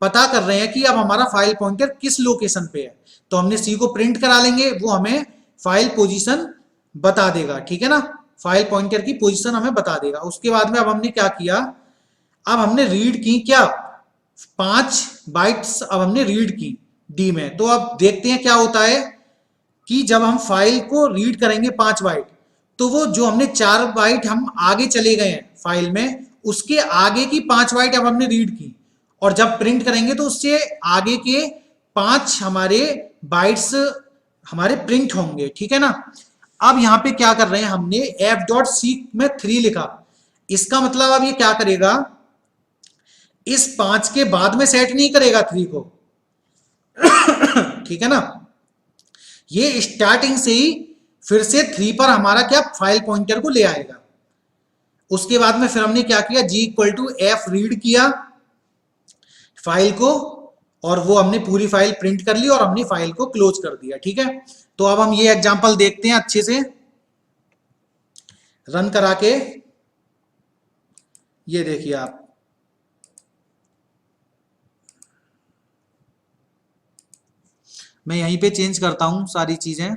पता कर रहे हैं कि अब हमारा फाइल पॉइंटर किस लोकेशन पे है, तो हमने c को प्रिंट करा लेंगे, वो हमें फाइल पोजीशन बता देगा, ठीक है ना, फाइल पॉइंटर की पोजीशन हमें बता देगा। उसके बाद में अब हमने क्या किया, अब हमने रीड की क्या, 5 बाइट्स अब हमने रीड की डी में। तो अब देखते हैं क्या होता है कि जब हम फाइल को रीड करेंगे 5 बाइट, तो वो जो हमने 4 बाइट हम आगे चले गए हैं फाइल में, उसके आगे की 5 बाइट अब हमने रीड की, और जब प्रिंट करेंगे तो उससे आगे के 5 हमारे बाइट्स हमारे प्रिंट होंगे, ठीक है ना। अब यहां पे क्या कर रहे हैं, हमने एफ डॉट सीक में 3 लिखा, इसका मतलब अब ये क्या करेगा, इस 5 के बाद में सेट नहीं करेगा 3 को, ठीक है ना, ये स्टार्टिंग से ही फिर से 3 पर हमारा क्या, फाइल पॉइंटर को ले आएगा। उसके बाद में फिर हमने क्या किया, G equal to F read किया फाइल को, और वो हमने पूरी फाइल प्रिंट कर ली और हमने फाइल को क्लोज कर दिया, ठीक है। तो अब हम ये एग्जांपल देखते हैं अच्छे से रन करा के। ये देखिए आप, मैं यहीं पे चेंज करता हूं सारी चीजें।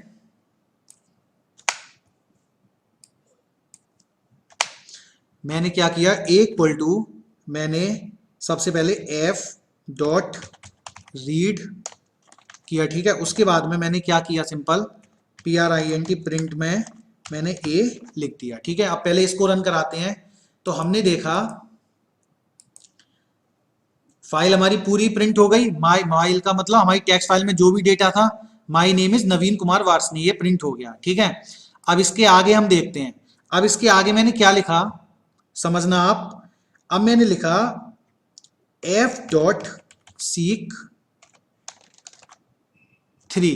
मैंने क्या किया, a इक्वल टू, मैंने सबसे पहले f डॉट रीड किया, ठीक है। उसके बाद में मैंने क्या किया, सिंपल print प्रिंट में मैंने a लिख दिया, ठीक है। अब पहले इसको रन कराते हैं। तो हमने देखा फाइल हमारी पूरी प्रिंट हो गई, माइल का मतलब हमारी टेक्स्ट फाइल में जो भी डेटा था, माई नेम इज नवीन कुमार वार्ष्णेय, ये प्रिंट हो गया, ठीक है। अब इसके आगे हम देखते हैं, अब इसके आगे मैंने क्या लिखा, समझना आप। अब मैंने लिखा f डॉट सीक 3,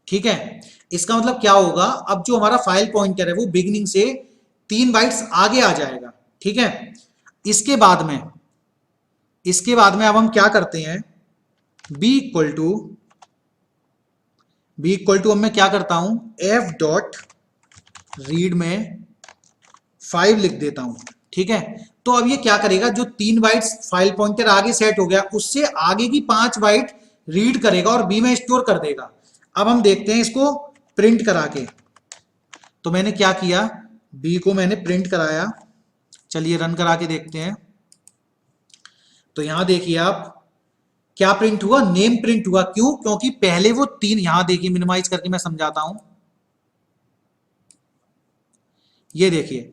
ठीक है। इसका मतलब क्या होगा, अब जो हमारा फाइल पॉइंटर है वो बिगिनिंग से 3 बाइट्स आगे आ जाएगा, ठीक है। इसके बाद में अब हम क्या करते हैं, b इक्वल टू अब मैं क्या करता हूं, f डॉट रीड में 5 लिख देता हूं, ठीक है। तो अब ये क्या करेगा, जो 3 बाइट्स फाइल पॉइंटर आगे सेट हो गया, उससे आगे की 5 बाइट रीड करेगा और बी में स्टोर कर देगा। अब हम देखते हैं इसको प्रिंट करा के। तो मैंने क्या किया, बी को मैंने प्रिंट कराया, चलिए रन करा के देखते हैं। तो यहां देखिए आप, क्या प्रिंट हुआ, नेम प्रिंट हुआ। क्यों, क्योंकि पहले वो 3, यहां देखिए मिनिमाइज करके मैं समझाता हूं, ये देखिए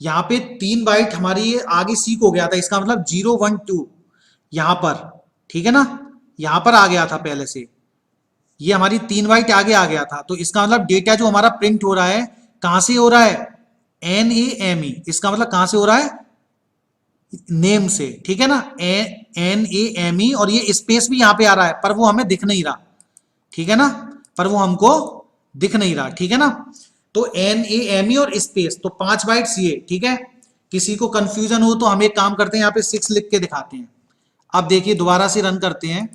यहां पे 3 बाइट हमारी आगे सीक हो गया था, इसका मतलब 0 1 2 यहां पर, ठीक है ना, यहां पर आ गया था पहले से, ये हमारी 3 बाइट आगे आ गया था। तो इसका मतलब डेटा जो हमारा प्रिंट हो रहा है कहां से हो रहा है, NAME, इसका मतलब कहां से हो रहा है, नेम से, ठीक है ना, NAME, और ये स्पेस भी यहां पे आ रहा है पर वो हमें दिख नहीं रहा, ठीक है ना, पर वो हमको दिख नहीं रहा, ठीक है ना। तो NAME और स्पेस, तो 5 बाइट्स ये, ठीक है। किसी को कंफ्यूजन हो तो हम एक काम करते हैं, यहाँ पे 6 लिख के दिखाते हैं। अब देखिए दोबारा से रन करते हैं,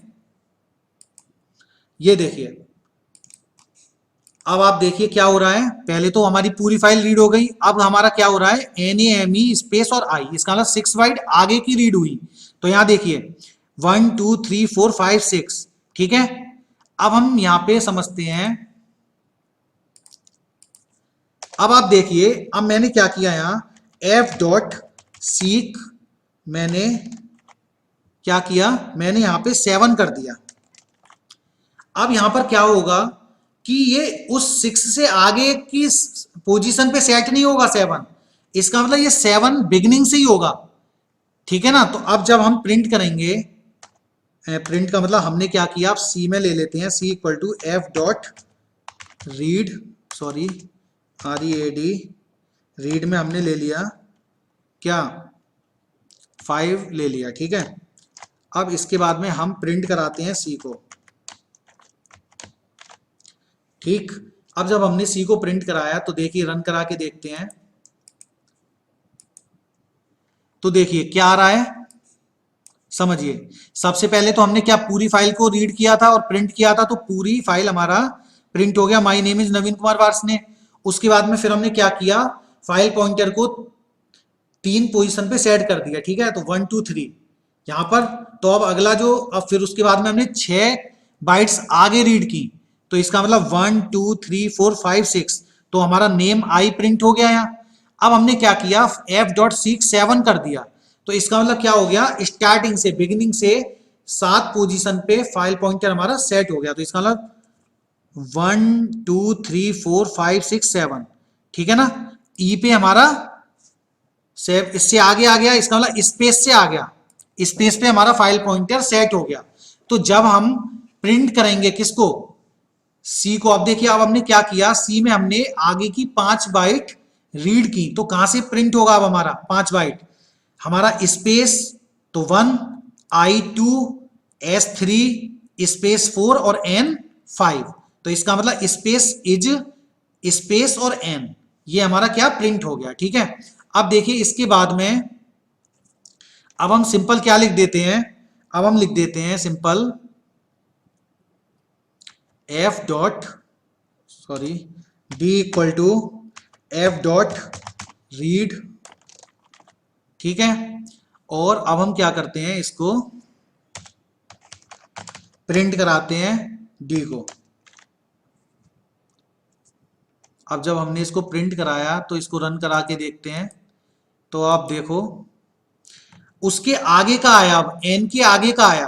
ये देखिए अब आप देखिए क्या हो रहा है, पहले तो हमारी पूरी फाइल रीड हो गई, अब हमारा क्या हो रहा है, NAME स्पेस और I, इसका मतलब 6 बाइट आगे की रीड हुई। तो यहां देखिए 1 2 3 4 5 6, ठीक है। अब हम यहां पे समझते हैं, अब आप देखिए, अब मैंने क्या किया यहां, एफ डॉट सीक, मैंने क्या किया, मैंने यहां पे 7 कर दिया। अब यहां पर क्या होगा कि ये उस 6 से आगे की पोजीशन पे सेट नहीं होगा 7, इसका मतलब ये 7 बिगिनिंग से ही होगा, ठीक है ना। तो अब जब हम प्रिंट करेंगे, प्रिंट का मतलब हमने क्या किया, आप सी में ले लेते हैं, C equal to F dot read, sorry READ, read में हमने ले लिया क्या, 5 ले लिया, ठीक है। अब इसके बाद में हम प्रिंट कराते हैं सी को, ठीक। अब जब हमने सी को प्रिंट कराया तो देखिए रन करा के देखते हैं, तो देखिए क्या आ रहा है, समझिए। सबसे पहले तो हमने क्या पूरी फाइल को रीड किया था और प्रिंट किया था, तो पूरी फाइल हमारा प्रिंट हो गया, माय नेम इज नवीन कुमार वार्ष्णेय। उसके बाद में फिर हमने क्या किया, फाइल पॉइंटर को 3 पोजीशन पे सेट कर दिया, ठीक है। तो 1 2 3 यहां पर। तो अब अगला जो, अब फिर उसके बाद में हमने 6 बाइट्स आगे रीड की, तो इसका मतलब 1 2 3 4 5 6, तो हमारा नेम आई प्रिंट हो गया यहाँ। अब हमने क्या किया, एफ डॉट सीक 7 कर दिया, तो इसका मतलब क्या हो गया, स्टार्टिंग से बिगिनिंग से 7 पोजीशन पे फाइल पॉइंटर हमारा सेट हो गया। तो इसका मतलब 1 2 3 4 5 6 7, ठीक है ना। ई पे हमारा सेव, इससे आगे आ गया, इसका मतलब स्पेस से आ गया, स्पेस पे हमारा फाइल पॉइंटर सेट हो गया। तो जब हम प्रिंट करेंगे किसको, सी को, अब देखिए अब हमने क्या किया, सी में हमने आगे की 5 बाइट रीड की, तो कहां से प्रिंट होगा अब हमारा 5 बाइट, हमारा स्पेस, तो 1 I2 S3 स्पेस 4 और N5, तो इसका मतलब स्पेस इज स्पेस और N, ये हमारा क्या प्रिंट हो गया, ठीक है। अब देखिए इसके बाद में अब हम सिंपल क्या लिख देते हैं, अब हम लिख देते हैं simple F dot, sorry D equal to F dot read, ठीक है। और अब हम क्या करते हैं, इसको प्रिंट कराते हैं डी को। अब जब हमने इसको प्रिंट कराया तो इसको रन करा के देखते हैं, तो आप देखो उसके आगे का आया, अब एन के आगे का आया,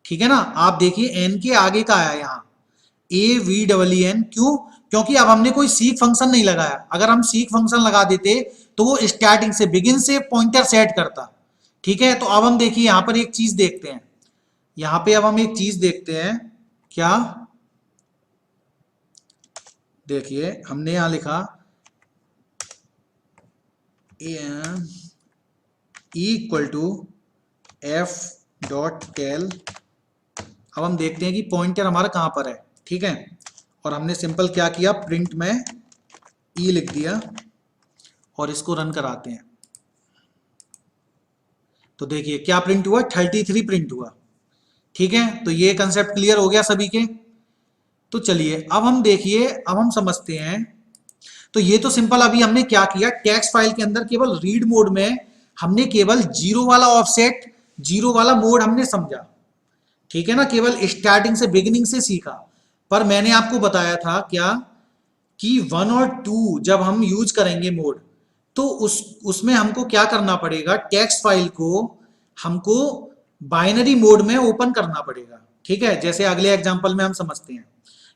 ठीक है ना। आप देखिए एन के आगे का आया यहाँ AVEEN, क्यों, क्योंकि अब हमने कोई सीक फंक्शन नहीं लगाया। अगर हम सीक फंक्शन लगा देते तो वो स्टार्टिंग से बिगिन से पॉइंटर सेट करता, ठीक है। तो अब हम देखिए यहां पर एक चीज देखते हैं, यहां पे अब हम एक चीज देखते हैं, क्या, देखिए हमने यहां लिखा E equal to F dot tell. अब हम देखते हैं कि पॉइंटर हमारा कहां पर है, ठीक है। और हमने सिंपल क्या किया, प्रिंट में ई लिख दिया और इसको रन कराते हैं, तो देखिए क्या प्रिंट हुआ, 33 प्रिंट हुआ, ठीक है। तो ये कंसेप्ट क्लियर हो गया सभी के। तो चलिए अब हम देखिए, अब हम समझते हैं। तो ये तो सिंपल अभी हमने क्या किया, टेक्स्ट फाइल के अंदर केवल रीड मोड में हमने केवल 0 वाला ऑफसेट, 0 वाला मोड हमने समझा, ठीक है ना, केवल स्टार्टिंग से बिगिनिंग से सीखा। पर मैंने आपको बताया था क्या, कि 1 और 2 जब हम यूज करेंगे मोड, तो उसमें हमको क्या करना पड़ेगा, टेक्स्ट फाइल को हमको बाइनरी मोड में ओपन करना पड़ेगा, ठीक है। जैसे अगले एग्जांपल में हम समझते हैं।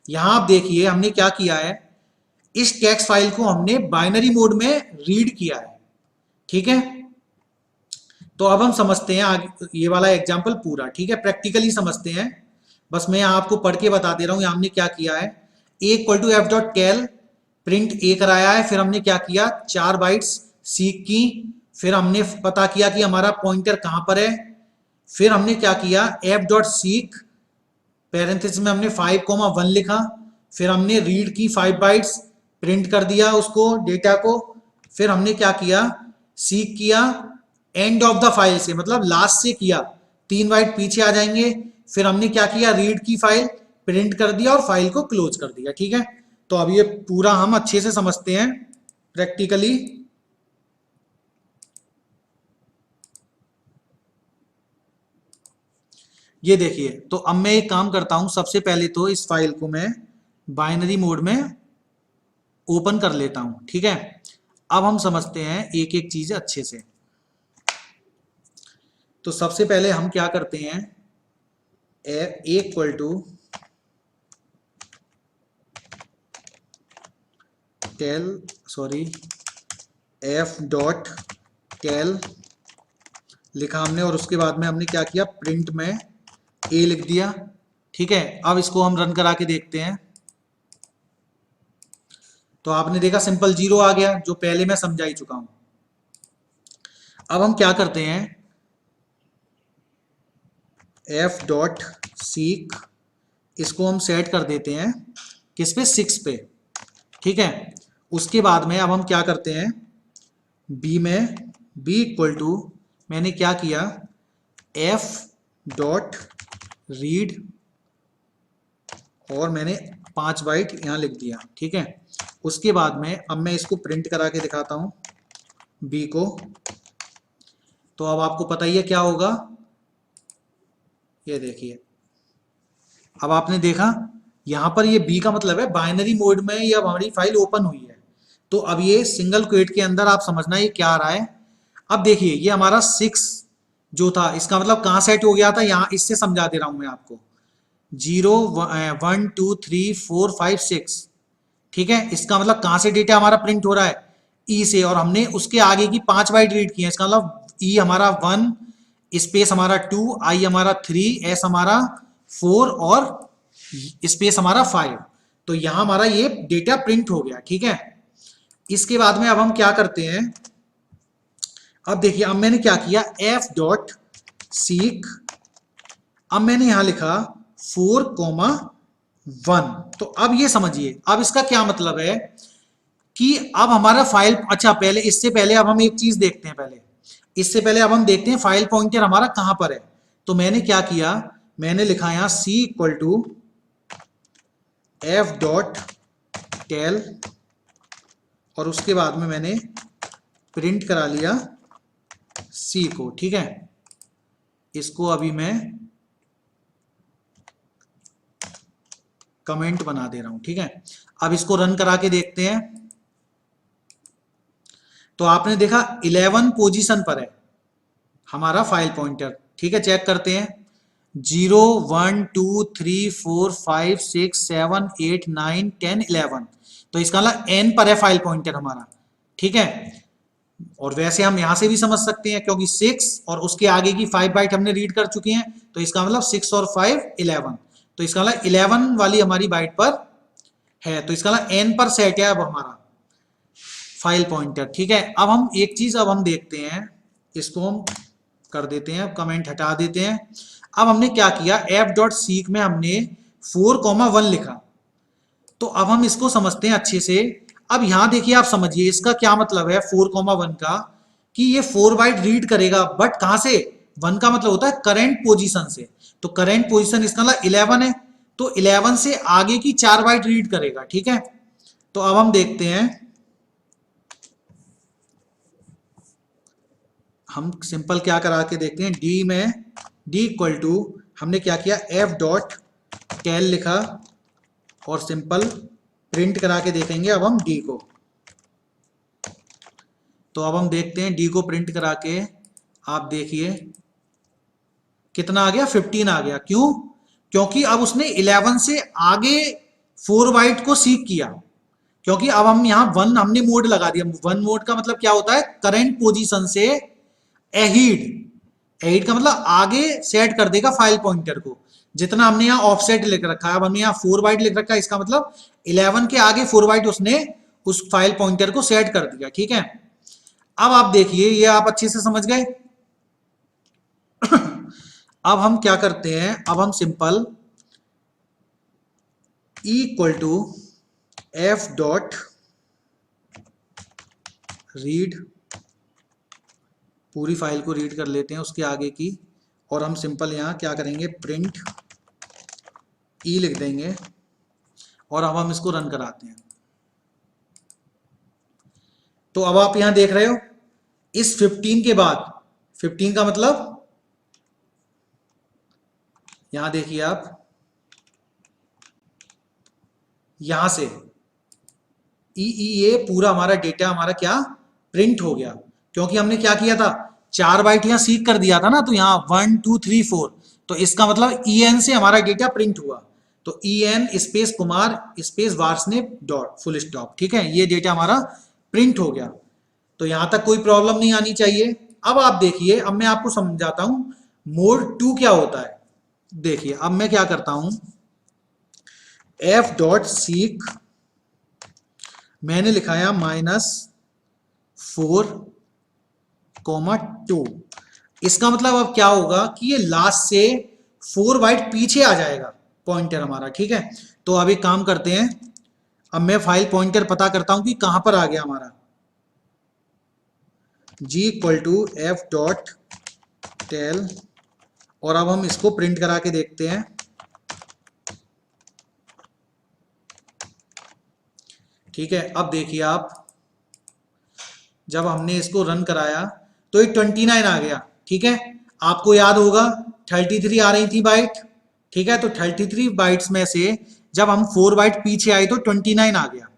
यहां आप देखिए हमने क्या किया है, इस टेक्स्ट फाइल को हमने बाइनरी मोड में रीड किया है, ठीक है। तो अब हम समझते हैं आगे ये वाला एग्जांपल पूरा, ठीक है, प्रैक्टिकली समझते हैं। बस मैं आपको पढ़ के बता दे रहा हूं, हमने क्या किया है, A equal to F dot कैल, प्रिंट ए कराया है, फिर हमने क्या किया, 4 बाइट्स सीक की, फिर हमने पता किया कि हमारा पॉइंटर कहां पर है, फिर हमने क्या किया, एफ डॉट सीक पैरेंथेसिस में हमने 5,1 लिखा, फिर हमने रीड की 5 बाइट्स, प्रिंट कर दिया उसको डेटा को, फिर हमने क्या किया, सीक किया एंड ऑफ द फाइल से, मतलब लास्ट से किया, 3 बाइट पीछे आ जाएंगे, फिर हमने क्या किया, रीड की फाइल, प्रिंट कर दिया और फाइल को क्लोज कर दिया, ठीक है। तो अब ये पूरा हम अच्छे से समझते हैं प्रैक्टिकली। ये देखिए, तो अब मैं एक काम करता हूं, सबसे पहले तो इस फाइल को मैं बाइनरी मोड में ओपन कर लेता हूं, ठीक है। अब हम समझते हैं एक एक चीज अच्छे से। तो सबसे पहले हम क्या करते हैं, A equal to tell sorry F dot tell लिखा हमने, और उसके बाद में हमने क्या किया, प्रिंट में ए लिख दिया, ठीक है। अब इसको हम रन करा के देखते हैं। तो आपने देखा सिंपल 0 आ गया, जो पहले मैं समझा ही चुका हूं। अब हम क्या करते हैं, एफ डॉट सीक, इसको हम सेट कर देते हैं किस पे, 6 पे, ठीक है। उसके बाद में अब हम क्या करते हैं, बी में बी इक्वल टू, मैंने क्या किया, एफ डॉट रीड, और मैंने 5 बाइट यहां लिख दिया, ठीक है। उसके बाद में अब मैं इसको प्रिंट करा के दिखाता हूं बी को। तो अब आपको पता ही है क्या होगा, ये देखिए। अब आपने देखा यहां पर ये बी का मतलब है बाइनरी मोड में ये अब हमारी फाइल ओपन हुई है। तो अब ये सिंगल क्वेट के अंदर आप समझना ये क्या आ रहा है। अब देखिए ये हमारा 6 जो था, इसका मतलब कहां सेट हो गया था, यहां इससे समझा दे रहा हूं मैं आपको। 0 1 2 3 4 5 6, ठीक है। इसका मतलब कहां से डेटा हमारा प्रिंट हो रहा है, ई से, और हमने उसके आगे की 5 बाइट रीड की है। इसका मतलब ई हमारा 1, स्पेस हमारा 2, आई हमारा 3, एस हमारा 4 और स्पेस हमारा 5। तो यहां हमारा ये डेटा प्रिंट हो गया, ठीक है। इसके बाद में अब हम क्या करते हैं, अब देखिए अब मैंने क्या किया, एफ डॉट सीक, अब मैंने यहां लिखा 4,1। तो अब ये समझिए, अब इसका क्या मतलब है कि अब हमारा फाइल, अच्छा पहले इससे पहले अब हम एक चीज देखते हैं, पहले इससे पहले अब हम देखते हैं फाइल पॉइंटर हमारा कहां पर है। तो मैंने क्या किया, मैंने लिखा यहां C equal to F dot tell, और उसके बाद में मैंने प्रिंट करा लिया सी को, ठीक है। इसको अभी मैं कमेंट बना दे रहा हूं, ठीक है। अब इसको रन करा के देखते हैं। तो आपने देखा 11 पोजीशन पर है हमारा फाइल पॉइंटर, ठीक है। चेक करते हैं, 0 1 2 3 4 5 6 7 8 9 10 11। तो इसका मतलब एन पर है फाइल पॉइंटर हमारा, ठीक है। और वैसे हम यहां से भी समझ सकते हैं क्योंकि 6 और उसके आगे की 5 बाइट हमने रीड कर चुके हैं, तो इसका मतलब 6 और 5 11। तो इसका मतलब 11 वाली हमारी बाइट पर है, तो इसका मतलब एन पर सेट है अब हमारा फाइल पॉइंटर, ठीक है। अब हम एक चीज अब हम देखते हैं, इसको हम कर देते हैं, कमेंट हटा देते हैं। अब हमने क्या किया, एफ डॉट सीक में हमने 4,1 लिखा। तो अब हम इसको समझते हैं अच्छे से। अब यहां देखिए, आप समझिए इसका क्या मतलब है 4,1 का, कि ये 4 बाइट रीड करेगा, बट कहां से, 1 का मतलब होता है करेंट पोजीशन से। तो करेंट पोजीशन इसका मतलब 11 है, तो 11 से आगे की 4 बाइट रीड करेगा, ठीक है। तो अब हम देखते हैं, हम सिंपल क्या करा के देखते हैं, डी में डी इक्वल टू, हमने क्या किया, एफ डॉट टेल लिखा, और सिंपल प्रिंट करा के देखेंगे अब हम डी को। तो अब हम देखते हैं डी को प्रिंट करा के, आप देखिए कितना आ गया, 15 आ गया। क्यों, क्योंकि अब उसने 11 से आगे 4 बाइट को सीक किया, क्योंकि अब हम यहां 1 हमने मोड लगा दिया। 1 मोड का मतलब क्या होता है, करंट पोजीशन से एहीड, एहीड का मतलब आगे सेट कर देगा फाइल पॉइंटर को, जितना हमने यहाँ ऑफसेट लिख रखा है। अब हमने यहाँ 4 बाइट लिख रखा है, इसका मतलब 11 के आगे 4 बाइट उसने उस फाइल पॉइंटर को सेट कर दिया, ठीक है। अब आप देखिए, ये आप अच्छे से समझ गए। अब हम क्या करते हैं, अब हम simple E equal to F dot read, पूरी फाइल को रीड कर लेते हैं उसके आगे की, और हम सिंपल यहां क्या करेंगे, प्रिंट ई लिख देंगे, और अब हम इसको रन कराते हैं। तो अब आप यहां देख रहे हो, इस 15 के बाद, 15 का मतलब यहां देखिए आप, यहां से ये पूरा हमारा डेटा हमारा क्या प्रिंट हो गया, क्योंकि हमने क्या किया था, 4 बाइट यहाँ सीक कर दिया था ना, तो यहाँ 1 2 3 4, तो इसका मतलब en से हमारा डेटा प्रिंट हुआ, तो en स्पेस कुमार स्पेस वार्सनेप डॉट फुल स्टॉप। ठीक है, ये डेटा हमारा प्रिंट हो गया, तो यहां तक कोई प्रॉब्लम नहीं आनी चाहिए। अब आप देखिए, अब मैं आपको समझाता हूं मोड 2 क्या होता है। देखिए अब मैं क्या करता हूं, f.seek मैंने लिखाया -4, 2। इसका मतलब अब क्या होगा कि ये लास्ट से 4 बाइट पीछे आ जाएगा पॉइंटर हमारा। ठीक है, तो अब एक काम करते हैं, अब मैं फाइल पॉइंटर पता करता हूं कि कहां पर आ गया हमारा, g=f.tel, और अब हम इसको प्रिंट करा के देखते हैं। ठीक है, अब देखिए आप, जब हमने इसको रन कराया तो ये 29 आ गया। ठीक है, आपको याद होगा 33 आ रही थी बाइट। ठीक है, तो 33 बाइट्स में से जब हम 4 बाइट पीछे आए तो 29 आ गया।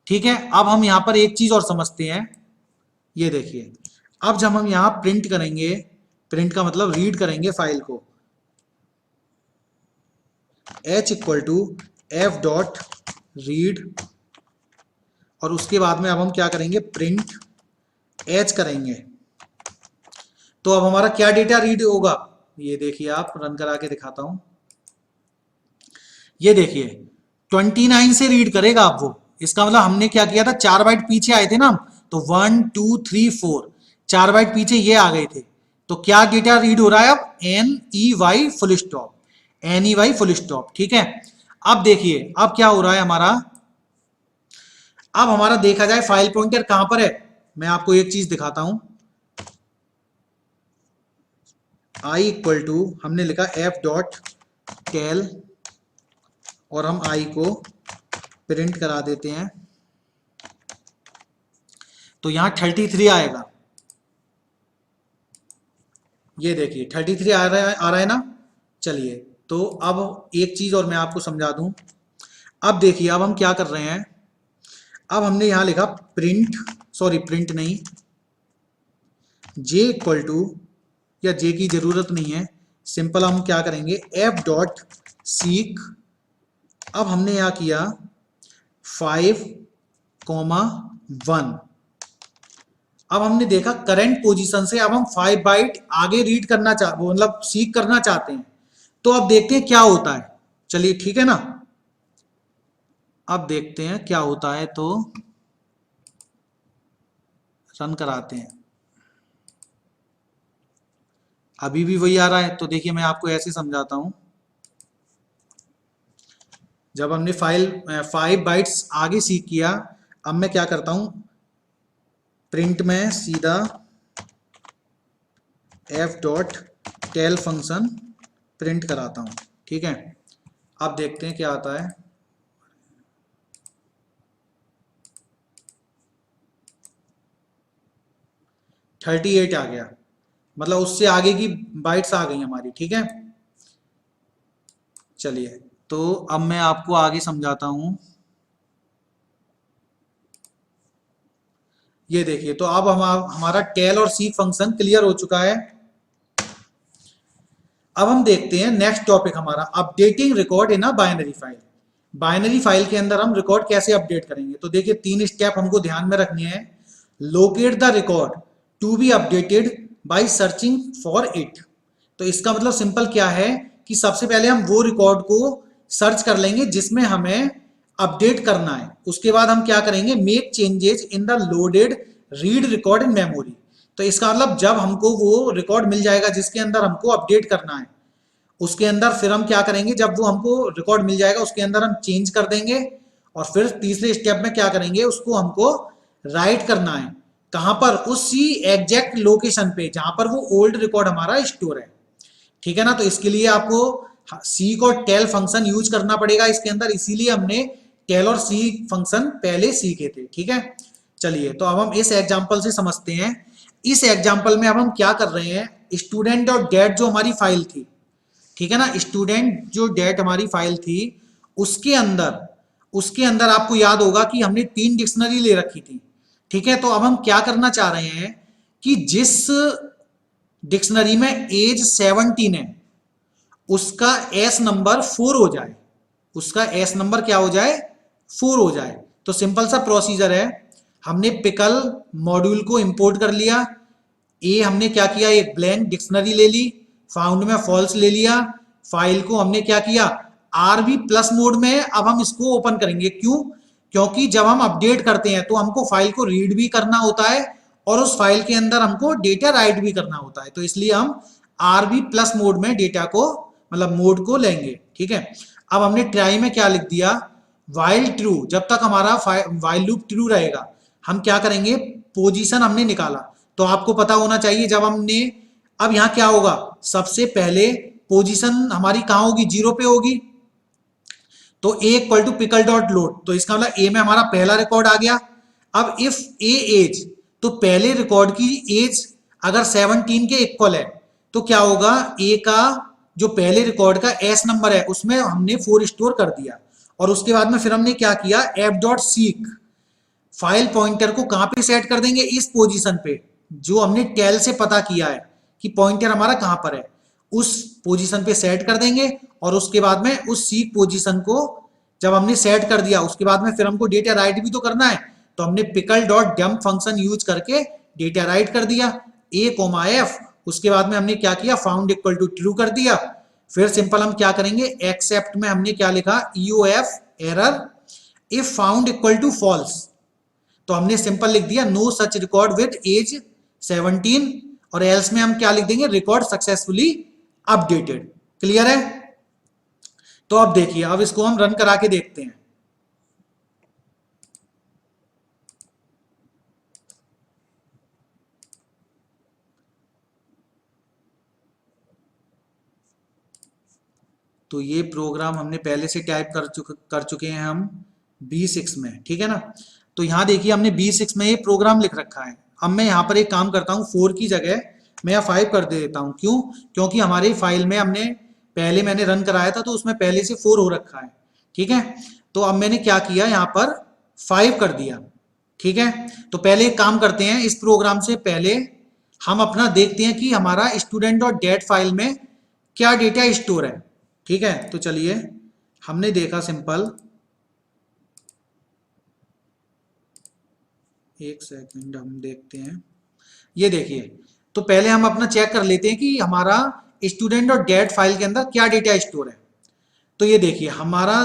ठीक है, अब हम यहां पर एक चीज और समझते हैं, ये देखिए, अब जब हम यहां प्रिंट करेंगे, प्रिंट का मतलब रीड करेंगे फाइल को, h=f.read, और उसके बाद में अब हम क्या करेंगे, प्रिंट h करेंगे, तो अब हमारा क्या डेटा रीड होगा, ये देखिए आप, रन करा के दिखाता हूं, ये देखिए 29 से रीड करेगा आप वो। इसका मतलब हमने क्या किया था, 4 बाइट पीछे आए थे ना, तो 1 2 3 4, 4 बाइट पीछे ये आ गए थे, तो क्या डेटा रीड हो रहा है अब, NEY full stop, NEY full stop. ठीक है, अब देखिए अब क्या हो रहा है हमारा, अब हमारा देखा जाए फाइल पॉइंटर कहां पर है, मैं आपको एक चीज दिखाता हूं, i हमने लिखा f.tel, और हम i को प्रिंट करा देते हैं, तो यहां 33 आएगा। ये देखिए 33 आ रहा है ना। चलिए, तो अब एक चीज और मैं आपको समझा दूं, अब देखिए अब हम क्या कर रहे हैं, अब हमने यहां लिखा प्रिंट, सॉरी प्रिंट नहीं, या जे की जरूरत नहीं है, सिंपल हम क्या करेंगे, f.seek, अब हमने यहां किया 5,1, अब हमने देखा करंट पोजीशन से अब हम 5 बाइट आगे रीड करना मतलब सीक करना चाहते हैं, तो अब देखते हैं क्या होता है। चलिए ठीक है ना, अब देखते हैं क्या होता है, तो रन कराते हैं, अभी भी वही आ रहा है। तो देखिए मैं आपको ऐसे समझाता हूं, जब हमने 5 बाइट्स आगे सीक किया, अब मैं क्या करता हूं, प्रिंट में सीधा f.tel फंक्शन प्रिंट कराता हूं। ठीक है, अब देखते हैं क्या आता है, थर्टी 38 आ गया, मतलब उससे आगे की बाइट्स आ गई हमारी। ठीक है, चलिए तो अब मैं आपको आगे समझाता हूं, ये देखिए, तो अब हमारा टेल और सीक फंक्शन क्लियर हो चुका है। अब हम देखते हैं नेक्स्ट टॉपिक हमारा, updating record in a binary file. Binary file के अंदर हम रिकॉर्ड कैसे अपडेट करेंगे, तो देखिए 3 स्टेप हमको ध्यान में रखनी है। Locate the record to be updated by searching for it, तो इसका मतलब सिंपल क्या है कि सबसे पहले हम वो रिकॉर्ड को सर्च कर लेंगे जिसमें हमें अपडेट करना है, उसके बाद हम क्या करेंगे, make changes in the loaded read record in memory, तो इसका मतलब जब हमको वो रिकॉर्ड मिल जाएगा जिसके अंदर हमको अपडेट करना है, उसके अंदर फिर हम क्या करेंगे, जब वो हमको रिकॉर्ड मिल जाएगा उसके अंदर हम चेंज कर देंगे, और फिर तीसरे स्टेप में क्या करेंगे, उसको हमको राइट करना है, कहां पर, उसी एग्जैक्ट लोकेशन पे जहां पर वो ओल्ड रिकॉर्ड हमारा स्टोर है। ठीक है ना, तो इसके लिए आपको सीक और टेल फंक्शन यूज करना पड़ेगा इसके अंदर, इसीलिए हमने टेल और सीक फंक्शन पहले सीखे थे। ठीक है, चलिए तो अब हम इस एग्जांपल से समझते हैं। इस एग्जांपल में अब हम क्या कर रहे हैं, स्टूडेंट और डेट जो हमारी फाइल थी, ठीक है ना, स्टूडेंट जो डेट हमारी फाइल थी, उसके अंदर उसके अंदर आपको याद होगा कि हमने 3 डिक्शनरी ले रखी थी, ठीक है। तो अब हम क्या करना चाह रहे हैं कि जिस डिक्शनरी में एज 17 है उसका एस नंबर 4 हो जाए, उसका एस नंबर क्या हो जाए, 4 हो जाए। तो सिंपल सा प्रोसीजर है, हमने पिकल मॉड्यूल को इंपोर्ट कर लिया, ए हमने क्या किया, एक ब्लैंक डिक्शनरी ले ली, फाउंड में फॉल्स ले लिया, फाइल को हमने क्या किया, आरबी प्लस मोड में है, अब हम इसको ओपन करेंगे। क्यों? क्योंकि जब हम अपडेट करते हैं तो हमको फाइल को रीड भी करना होता है और उस फाइल के अंदर हमको डेटा राइट भी करना होता है, तो इसलिए हम आरबी प्लस मोड में डेटा को मतलब मोड को लेंगे, ठीक है। अब हमने ट्राई में क्या लिख दिया, वाइल ट्रू, जब तक हमारा वाइल लूप ट्रू रहेगा हम क्या करेंगे, पोजीशन हमने निकाला। तो आपको पता होना चाहिए जब हमने, अब यहां क्या होगा, सबसे पहले पोजीशन हमारी कहां होगी, 0 पे होगी। तो A equal to pickle dot load, तो इसका मतलब ए में हमारा पहला रिकॉर्ड आ गया। अब इफ ए एज, तो पहले रिकॉर्ड की एज अगर 17 के इक्वल है तो क्या होगा, ए का जो पहले रिकॉर्ड का एस नंबर है उसमें हमने 4 स्टोर कर दिया। और उसके बाद में फिर हमने क्या किया, F dot seek, file pointer को कहां पे सेट कर देंगे, इस पोजीशन पे जो हमने टेल से पता किया है कि पॉइंटर हमारा कहां पर है, उस पोजीशन पे सेट कर देंगे। और उसके बाद में उस सीक पोजीशन को जब हमने सेट कर दिया उसके बाद में फिर हमको डेटा राइट भी तो करना है, तो हमने pickle dot dump function use करके डेटा राइट कर दिया, ए कोमा एफ, उसके बाद में हमने क्या किया, फाउंड इक्वल टू ट्रू कर दिया। फिर सिंपल हम क्या करेंगे, एक्सेप्ट में हमने क्या लिखा, EOF error if found equal to false, तो हमने सिंपल लिख दिया no such record with age 17, और एल्स में हम क्या लिख देंगे, रिकॉर्ड सक्सेसफुली अपडेटेड। क्लियर है? तो अब देखिए, अब इसको हम रन करा के देखते हैं। तो ये प्रोग्राम हमने पहले से टाइप कर चुके हैं हम B6 में, ठीक है ना। तो यहाँ देखिए हमने B6 में ये प्रोग्राम लिख रखा है। अब मैं यहाँ पर एक काम करता हूँ, 4 की जगह मैं यहाँ 5 कर देता हूँ। क्यों? क्योंकि हमारी फाइल में हमने पहले मैंने रन कराया था तो उसमें पहले से 4 हो रखा है, ठीक है। तो अब मैंने क्या किया, यहाँ पर 5 कर दिया, ठीक है। तो पहले एक काम करते हैं, इस प्रोग्राम से पहले हम अपना देखते हैं कि हमारा स्टूडेंट और डेट फाइल में क्या डेटा स्टोर है, ठीक है। तो चलिए, हमने देखा सिंपल, एक सेकंड हम देखते हैं, ये देखिए। तो पहले हम अपना चेक कर लेते हैं कि हमारा स्टूडेंट और डेट फाइल के अंदर क्या डेटा स्टोर है। तो ये देखिए, हमारा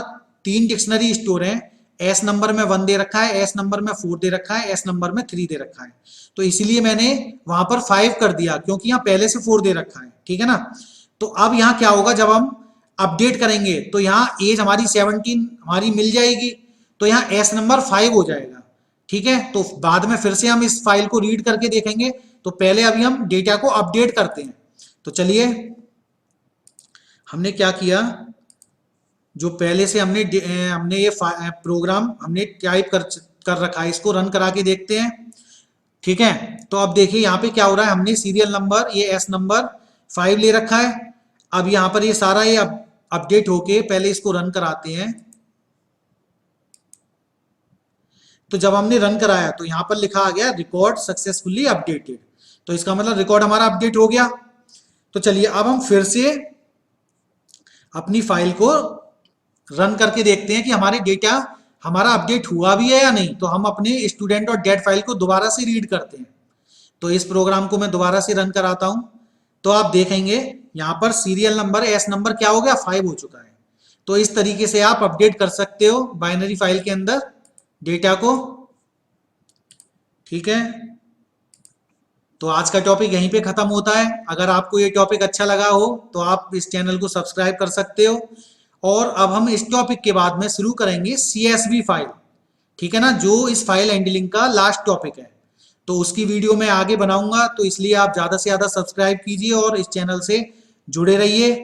3 डिक्शनरी स्टोर है, एस नंबर में 1 दे रखा है, एस नंबर में 4 दे रखा है, एस नंबर में 3 दे रखा है। तो इसलिए मैंने वहां पर 5 कर दिया क्योंकि यहाँ पहले से 4 दे रखा है, ठीक है ना। तो अब यहाँ क्या होगा, जब हम अपडेट करेंगे तो यहाँ एज हमारी 17 हमारी मिल जाएगी, तो यहाँ एस नंबर 5 हो जाएगा, ठीक है। तो बाद में फिर से हम इस फाइल को रीड करके देखेंगे, तो पहले अभी हम डेटा को अपडेट करते हैं। तो चलिए, हमने क्या किया, जो पहले से हमने ये प्रोग्राम हमने टाइप कर रखा है, इसको रन करा के देखते हैं, ठीक है। तो अब देखिए यहाँ पे क्या हो रहा है, हमने सीरियल नंबर ये एस नंबर 5 ले रखा है। अब यहाँ पर ये सारा ये अपडेट होके पहले इसको रन कराते हैं। तो जब हमने रन कराया तो यहाँ पर लिखा आ गया रिकॉर्ड सक्सेसफुली अपडेटेड, तो इसका मतलब रिकॉर्ड हमारा अपडेट हो गया। तो चलिए, अब हम फिर से अपनी फाइल को रन करके देखते हैं कि हमारे डेटा हमारा अपडेट हुआ भी है या नहीं। तो हम अपने स्टूडेंट और डेट फाइल को दोबारा से रीड करते हैं। तो इस प्रोग्राम को मैं दोबारा से रन कराता हूं, तो आप देखेंगे यहाँ पर सीरियल नंबर एस नंबर क्या हो गया, 5 हो चुका है। तो इस तरीके से आप अपडेट कर सकते हो बाइनरी फाइल के अंदर डेटा को, ठीक है। तो आज का टॉपिक यहीं पे खत्म होता है। अगर आपको ये टॉपिक अच्छा लगा हो तो आप इस चैनल को सब्सक्राइब कर सकते हो। और अब हम इस टॉपिक के बाद में शुरू करेंगे CSV फाइल, ठीक है ना, जो इस फाइल हैंडलिंग का लास्ट टॉपिक है। तो उसकी वीडियो मैं आगे बनाऊंगा, तो इसलिए आप ज़्यादा से ज़्यादा सब्सक्राइब कीजिए और इस चैनल से जुड़े रहिए।